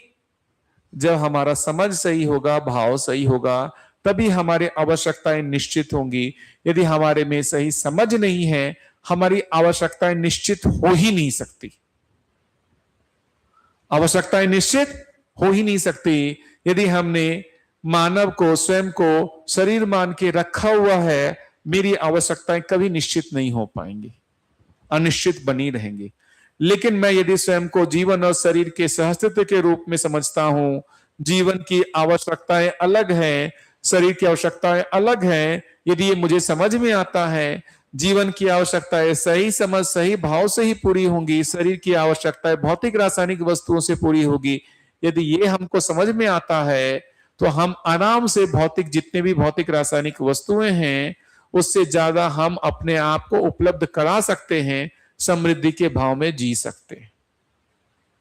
जब हमारा समझ सही होगा, भाव सही होगा, तभी हमारी आवश्यकताएं निश्चित होंगी। यदि हमारे में सही समझ नहीं है, हमारी आवश्यकताएं निश्चित हो ही नहीं सकती। आवश्यकताएं निश्चित हो ही नहीं सकती यदि हमने मानव को, स्वयं को शरीर मान के रखा हुआ है। मेरी आवश्यकताएं कभी निश्चित नहीं हो पाएंगी, अनिश्चित बनी रहेंगी। लेकिन मैं यदि स्वयं को जीवन और शरीर के सहअस्तित्व के रूप में समझता हूं, जीवन की आवश्यकताएं अलग हैं, शरीर की आवश्यकताएं अलग हैं, यदि ये मुझे समझ में आता है, जीवन की आवश्यकताएं सही समझ, सही भाव से ही पूरी होंगी, शरीर की आवश्यकताएं भौतिक रासायनिक वस्तुओं से पूरी होगी। यदि ये हमको समझ में आता है तो हम आराम से जितने भी भौतिक रासायनिक वस्तुएं हैं उससे ज्यादा हम अपने आप को उपलब्ध करा सकते हैं, समृद्धि के भाव में जी सकते हैं।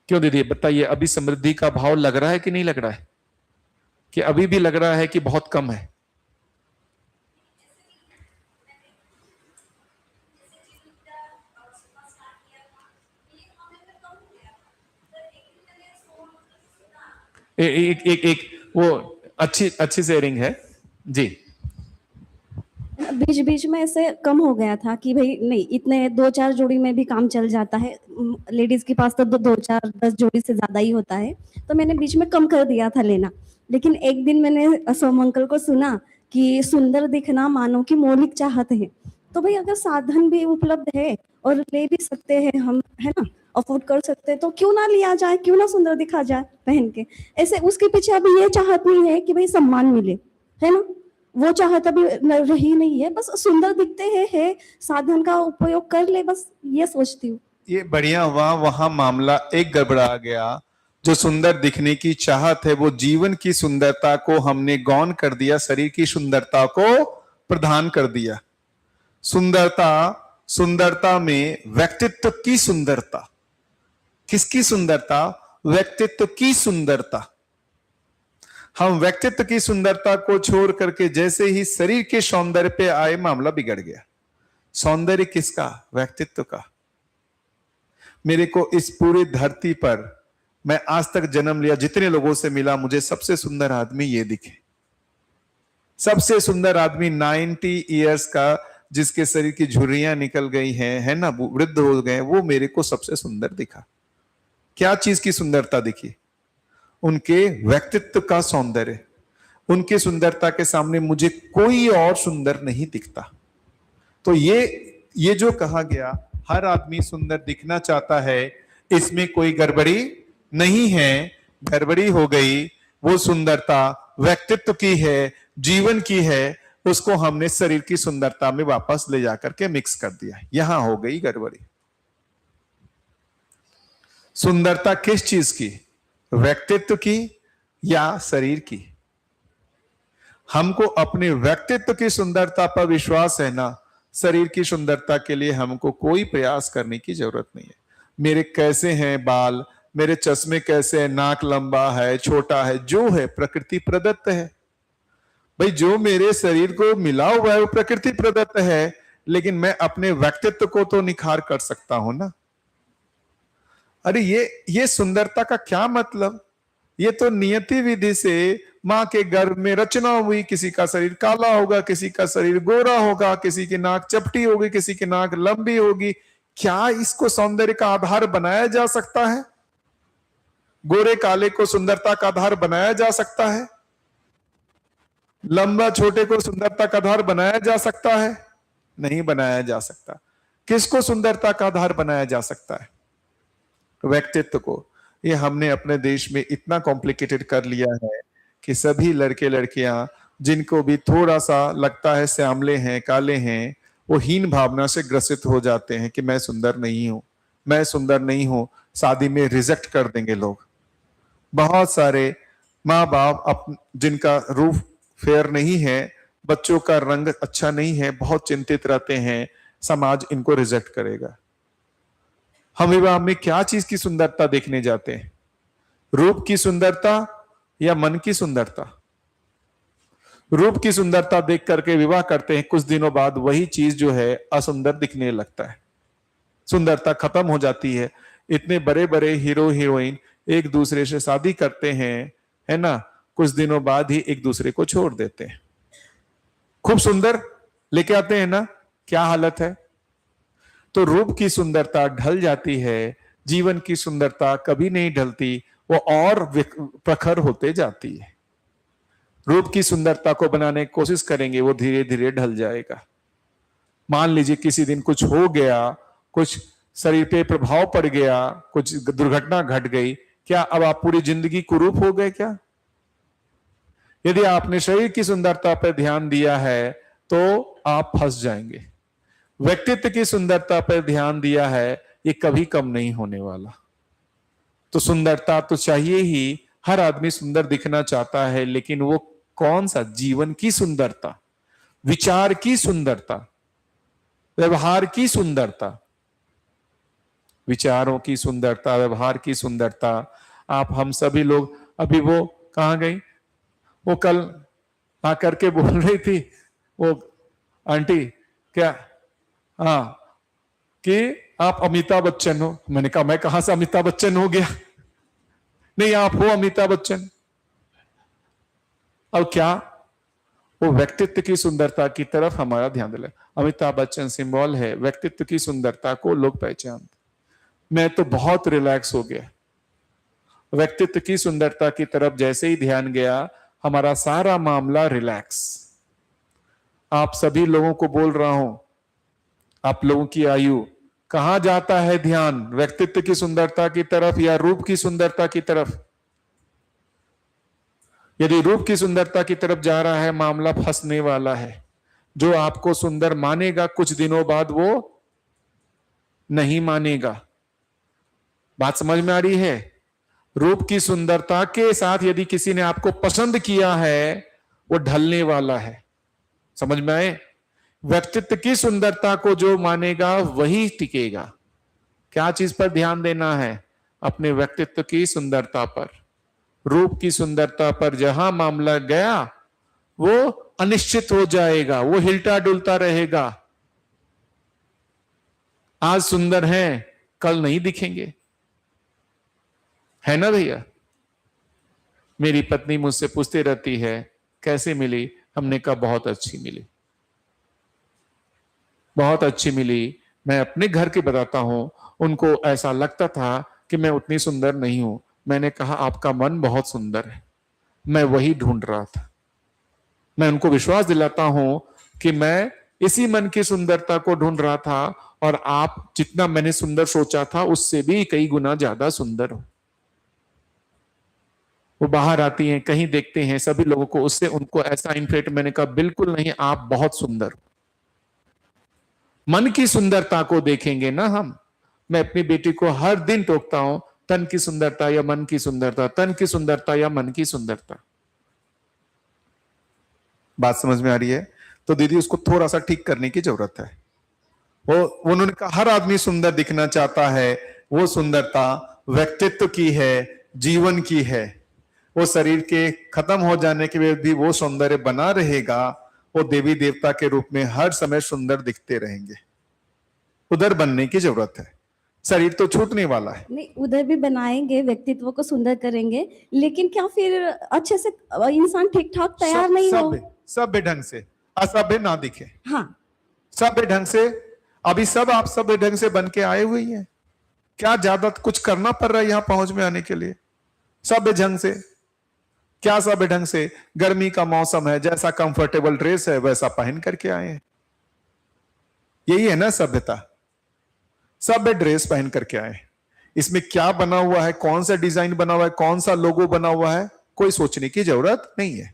क्यों दीदी बताइए, अभी समृद्धि का भाव लग रहा है कि नहीं लग रहा है, कि अभी भी लग रहा है कि बहुत कम है? एक एक एक वो अच्छी शेयरिंग है जी। बीच बीच में ऐसे कम हो गया था कि भाई नहीं, इतने 2-4 जोड़ी में भी काम चल जाता है। लेडीज के पास तो 2-4-10 जोड़ी से ज्यादा ही होता है, तो मैंने बीच में कम कर दिया था लेना। लेकिन एक दिन मैंने सोम अंकल को सुना कि सुंदर दिखना मानव की मौलिक चाहत है। तो भाई अगर साधन भी उपलब्ध है और ले भी सकते हैं हम, है ना, अफोर्ड कर सकते हैं, तो क्यों ना लिया जाए, क्यों ना सुंदर दिखा जाए पहन के। ऐसे उसके पीछे अभी ये चाहत नहीं है कि भाई सम्मान मिले, है ना, वो चाहत अभी रही नहीं है। बस सुंदर दिखते हैं, साधन का उपयोग कर ले, बस ये सोचती हूँ। ये बढ़िया हुआ, वहां मामला एक गड़बड़ा गया। जो सुंदर दिखने की चाहत है वो जीवन की सुंदरता को हमने गौण कर दिया, शरीर की सुंदरता को प्रदान कर दिया। सुंदरता में व्यक्तित्व की सुंदरता, किसकी सुंदरता? व्यक्तित्व की सुंदरता। हम व्यक्तित्व की सुंदरता को छोड़ करके जैसे ही शरीर के सौंदर्य पे आए, मामला बिगड़ गया। सौंदर्य किसका? व्यक्तित्व का। मेरे को इस पूरी धरती पर, मैं आज तक जन्म लिया, जितने लोगों से मिला, मुझे सबसे सुंदर आदमी ये दिखे। सबसे सुंदर आदमी 90 इयर्स का, जिसके शरीर की झुर्रियां निकल गई हैं, है ना, वृद्ध हो गए, वो मेरे को सबसे सुंदर दिखा। क्या चीज की सुंदरता दिखी? उनके व्यक्तित्व का सौंदर्य। उनकी सुंदरता के सामने मुझे कोई और सुंदर नहीं दिखता। तो ये जो कहा गया, हर आदमी सुंदर दिखना चाहता है, इसमें कोई गड़बड़ी नहीं है। गड़बड़ी हो गई, वो सुंदरता व्यक्तित्व की है, जीवन की है, उसको हमने शरीर की सुंदरता में वापस ले जाकर के मिक्स कर दिया। यहां हो गई गड़बड़ी। सुंदरता किस चीज की? व्यक्तित्व की या शरीर की? हमको अपने व्यक्तित्व की सुंदरता पर विश्वास है ना, शरीर की सुंदरता के लिए हमको कोई प्रयास करने की जरूरत नहीं है। मेरे कैसे हैं बाल, मेरे चश्मे कैसे हैं, नाक लंबा है छोटा है, जो है प्रकृति प्रदत्त है। भाई जो मेरे शरीर को मिला हुआ है वो प्रकृति प्रदत्त है, लेकिन मैं अपने व्यक्तित्व को तो निखार कर सकता हूं ना। अरे ये सुंदरता का क्या मतलब? ये तो नियति विधि से मां के गर्भ में रचना हुई। किसी का शरीर काला होगा, किसी का शरीर गोरा होगा, किसी की नाक चपटी होगी, किसी की नाक लंबी होगी। क्या इसको सौंदर्य का आधार बनाया जा सकता है? गोरे काले को सुंदरता का आधार बनाया जा सकता है? लंबा छोटे को सुंदरता का आधार बनाया जा सकता है? नहीं बनाया जा सकता। किसको सुंदरता का आधार बनाया जा सकता है? व्यक्तित्व को। ये हमने अपने देश में इतना कॉम्प्लिकेटेड कर लिया है कि सभी लड़के लड़कियां जिनको भी थोड़ा सा लगता है श्यामले हैं, काले हैं, वो हीन भावना से ग्रसित हो जाते हैं कि मैं सुंदर नहीं हूं, मैं सुंदर नहीं हूं। शादी में रिजेक्ट कर देंगे लोग। बहुत सारे माँ बाप जिनका रूप फेयर नहीं है, बच्चों का रंग अच्छा नहीं है, बहुत चिंतित रहते हैं, समाज इनको रिजेक्ट करेगा। हम विवाह में क्या चीज की सुंदरता देखने जाते हैं? रूप की सुंदरता या मन की सुंदरता? रूप की सुंदरता देख करके विवाह करते हैं, कुछ दिनों बाद वही चीज जो है असुंदर दिखने लगता है, सुंदरता खत्म हो जाती है। इतने बड़े बड़े हीरो हीरोइन एक दूसरे से शादी करते हैं, है ना, कुछ दिनों बाद ही एक दूसरे को छोड़ देते हैं। खूब सुंदर लेके आते हैं ना, क्या हालत है? तो रूप की सुंदरता ढल जाती है, जीवन की सुंदरता कभी नहीं ढलती, वो और प्रखर होते जाती है। रूप की सुंदरता को बनाने की कोशिश करेंगे, वो धीरे धीरे ढल जाएगा। मान लीजिए किसी दिन कुछ हो गया, कुछ शरीर पे प्रभाव पड़ गया, कुछ दुर्घटना घट गई, क्या अब आप पूरी जिंदगी कुरूप हो गए क्या? यदि आपने शरीर की सुंदरता पर ध्यान दिया है तो आप फंस जाएंगे। व्यक्तित्व की सुंदरता पर ध्यान दिया है, ये कभी कम नहीं होने वाला। तो सुंदरता तो चाहिए ही, हर आदमी सुंदर दिखना चाहता है, लेकिन वो कौन सा? जीवन की सुंदरता। विचार की सुंदरता, व्यवहार की सुंदरता, विचारों की सुंदरता, व्यवहार की सुंदरता। आप हम सभी लोग, अभी वो कहाँ गई, वो कल आकर के बोल रही थी वो आंटी, क्या, हाँ, कि आप अमिताभ बच्चन हो। मैंने कहा मैं कहां से अमिताभ बच्चन हो गया? नहीं, आप हो अमिताभ बच्चन। अब क्या, वो व्यक्तित्व की सुंदरता की तरफ हमारा ध्यान दिला। अमिताभ बच्चन सिंबल है, व्यक्तित्व की सुंदरता को लोग पहचानते। मैं तो बहुत रिलैक्स हो गया। व्यक्तित्व की सुंदरता की तरफ जैसे ही ध्यान गया, हमारा सारा मामला रिलैक्स। आप सभी लोगों को बोल रहा हूं, आप लोगों की आयु कहां जाता है ध्यान? व्यक्तित्व की सुंदरता की तरफ या रूप की सुंदरता की तरफ? यदि रूप की सुंदरता की तरफ जा रहा है, मामला फंसने वाला है। जो आपको सुंदर मानेगा, कुछ दिनों बाद वो नहीं मानेगा। बात समझ में आ रही है? रूप की सुंदरता के साथ यदि किसी ने आपको पसंद किया है, वो ढलने वाला है। समझ में आए? व्यक्तित्व की सुंदरता को जो मानेगा वही टिकेगा। क्या चीज पर ध्यान देना है? अपने व्यक्तित्व की सुंदरता पर। रूप की सुंदरता पर जहां मामला गया, वो अनिश्चित हो जाएगा, वो हिलता डुलता रहेगा। आज सुंदर हैं, कल नहीं दिखेंगे, है ना भैया? मेरी पत्नी मुझसे पूछती रहती है कैसे मिली? हमने कहा बहुत अच्छी मिली, बहुत अच्छी मिली। मैं अपने घर के बताता हूं, उनको ऐसा लगता था कि मैं उतनी सुंदर नहीं हूं। मैंने कहा आपका मन बहुत सुंदर है, मैं वही ढूंढ रहा था। मैं उनको विश्वास दिलाता हूं कि मैं इसी मन की सुंदरता को ढूंढ रहा था, और आप जितना मैंने सुंदर सोचा था उससे भी कई गुना ज्यादा सुंदर हो। वो बाहर आती हैं, कहीं देखते हैं सभी लोगों को, उससे उनको ऐसा इन्फ्लेट। मैंने कहा बिल्कुल नहीं, आप बहुत सुंदर हो। मन की सुंदरता को देखेंगे ना हम। मैं अपनी बेटी को हर दिन टोकता हूं, तन की सुंदरता या मन की सुंदरता, तन की सुंदरता या मन की सुंदरता। बात समझ में आ रही है? तो दीदी उसको थोड़ा सा ठीक करने की जरूरत है। वो उन्होंने कहा हर आदमी सुंदर दिखना चाहता है। वो सुंदरता व्यक्तित्व की है, जीवन की है। वो शरीर के खत्म हो जाने के बाद भी वो सौंदर्य बना रहेगा। वो देवी देवता के रूप में हर समय सुंदर दिखते रहेंगे। उधर बनने की जरूरत है। शरीर तो छूटने वाला है। नहीं, उधर भी बनाएंगे, व्यक्तित्व को सुंदर करेंगे, लेकिन क्या फिर अच्छे से इंसान ठीक ठाक तैयार नहीं हो? सभ्य ढंग से, असभ्य ना दिखे। हाँ, सभ्य ढंग से। अभी सब आप सभ्य ढंग से बन के आए हुए हैं। क्या ज्यादा कुछ करना पड़ रहा है यहां पहुंच में आने के लिए? सभ्य ढंग से। क्या सभ्य ढंग से? गर्मी का मौसम है, जैसा कंफर्टेबल ड्रेस है वैसा पहन करके आए हैं। यही है ना सभ्यता। सभ्य ड्रेस पहन करके आए। इसमें क्या बना हुआ है, कौन सा डिजाइन बना हुआ है, कौन सा लोगो बना हुआ है, कोई सोचने की जरूरत नहीं है।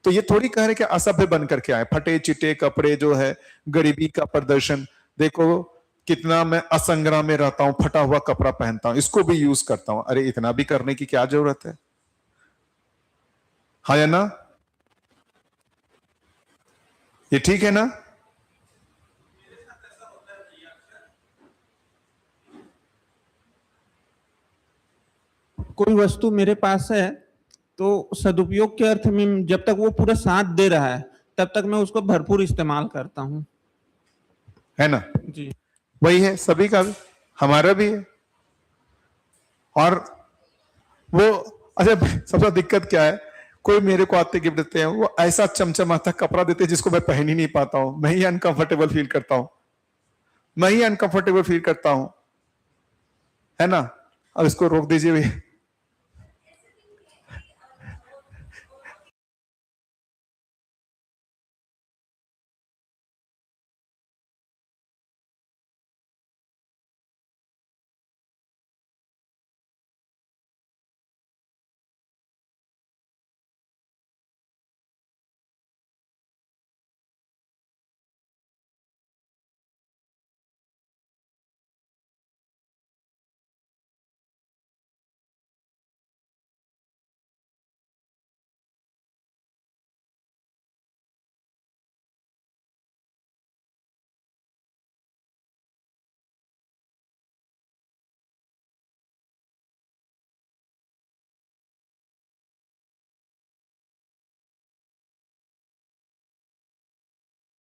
तो ये थोड़ी कह रहे कि असभ्य बन करके आए। फटे चिटे कपड़े जो है, गरीबी का प्रदर्शन। देखो कितना मैं असंग्रह में रहता हूं, फटा हुआ कपड़ा पहनता हूं, इसको भी यूज करता हूं। अरे इतना भी करने की क्या जरूरत है? हाँ या ना? ये ठीक है ना? कोई वस्तु मेरे पास है तो सदुपयोग के अर्थ में जब तक वो पूरा साथ दे रहा है तब तक मैं उसको भरपूर इस्तेमाल करता हूँ। है ना? जी, वही है सभी का भी, हमारा भी है। और वो अच्छा, सबसे दिक्कत क्या है, कोई मेरे को आते गिफ्ट देते हैं, वो ऐसा चमचमाता कपड़ा देते हैं जिसको मैं पहन ही नहीं पाता हूं। मैं ही अनकंफर्टेबल फील करता हूं, मैं ही अनकंफर्टेबल फील करता हूं, है ना? अब इसको रोक दीजिए भैया।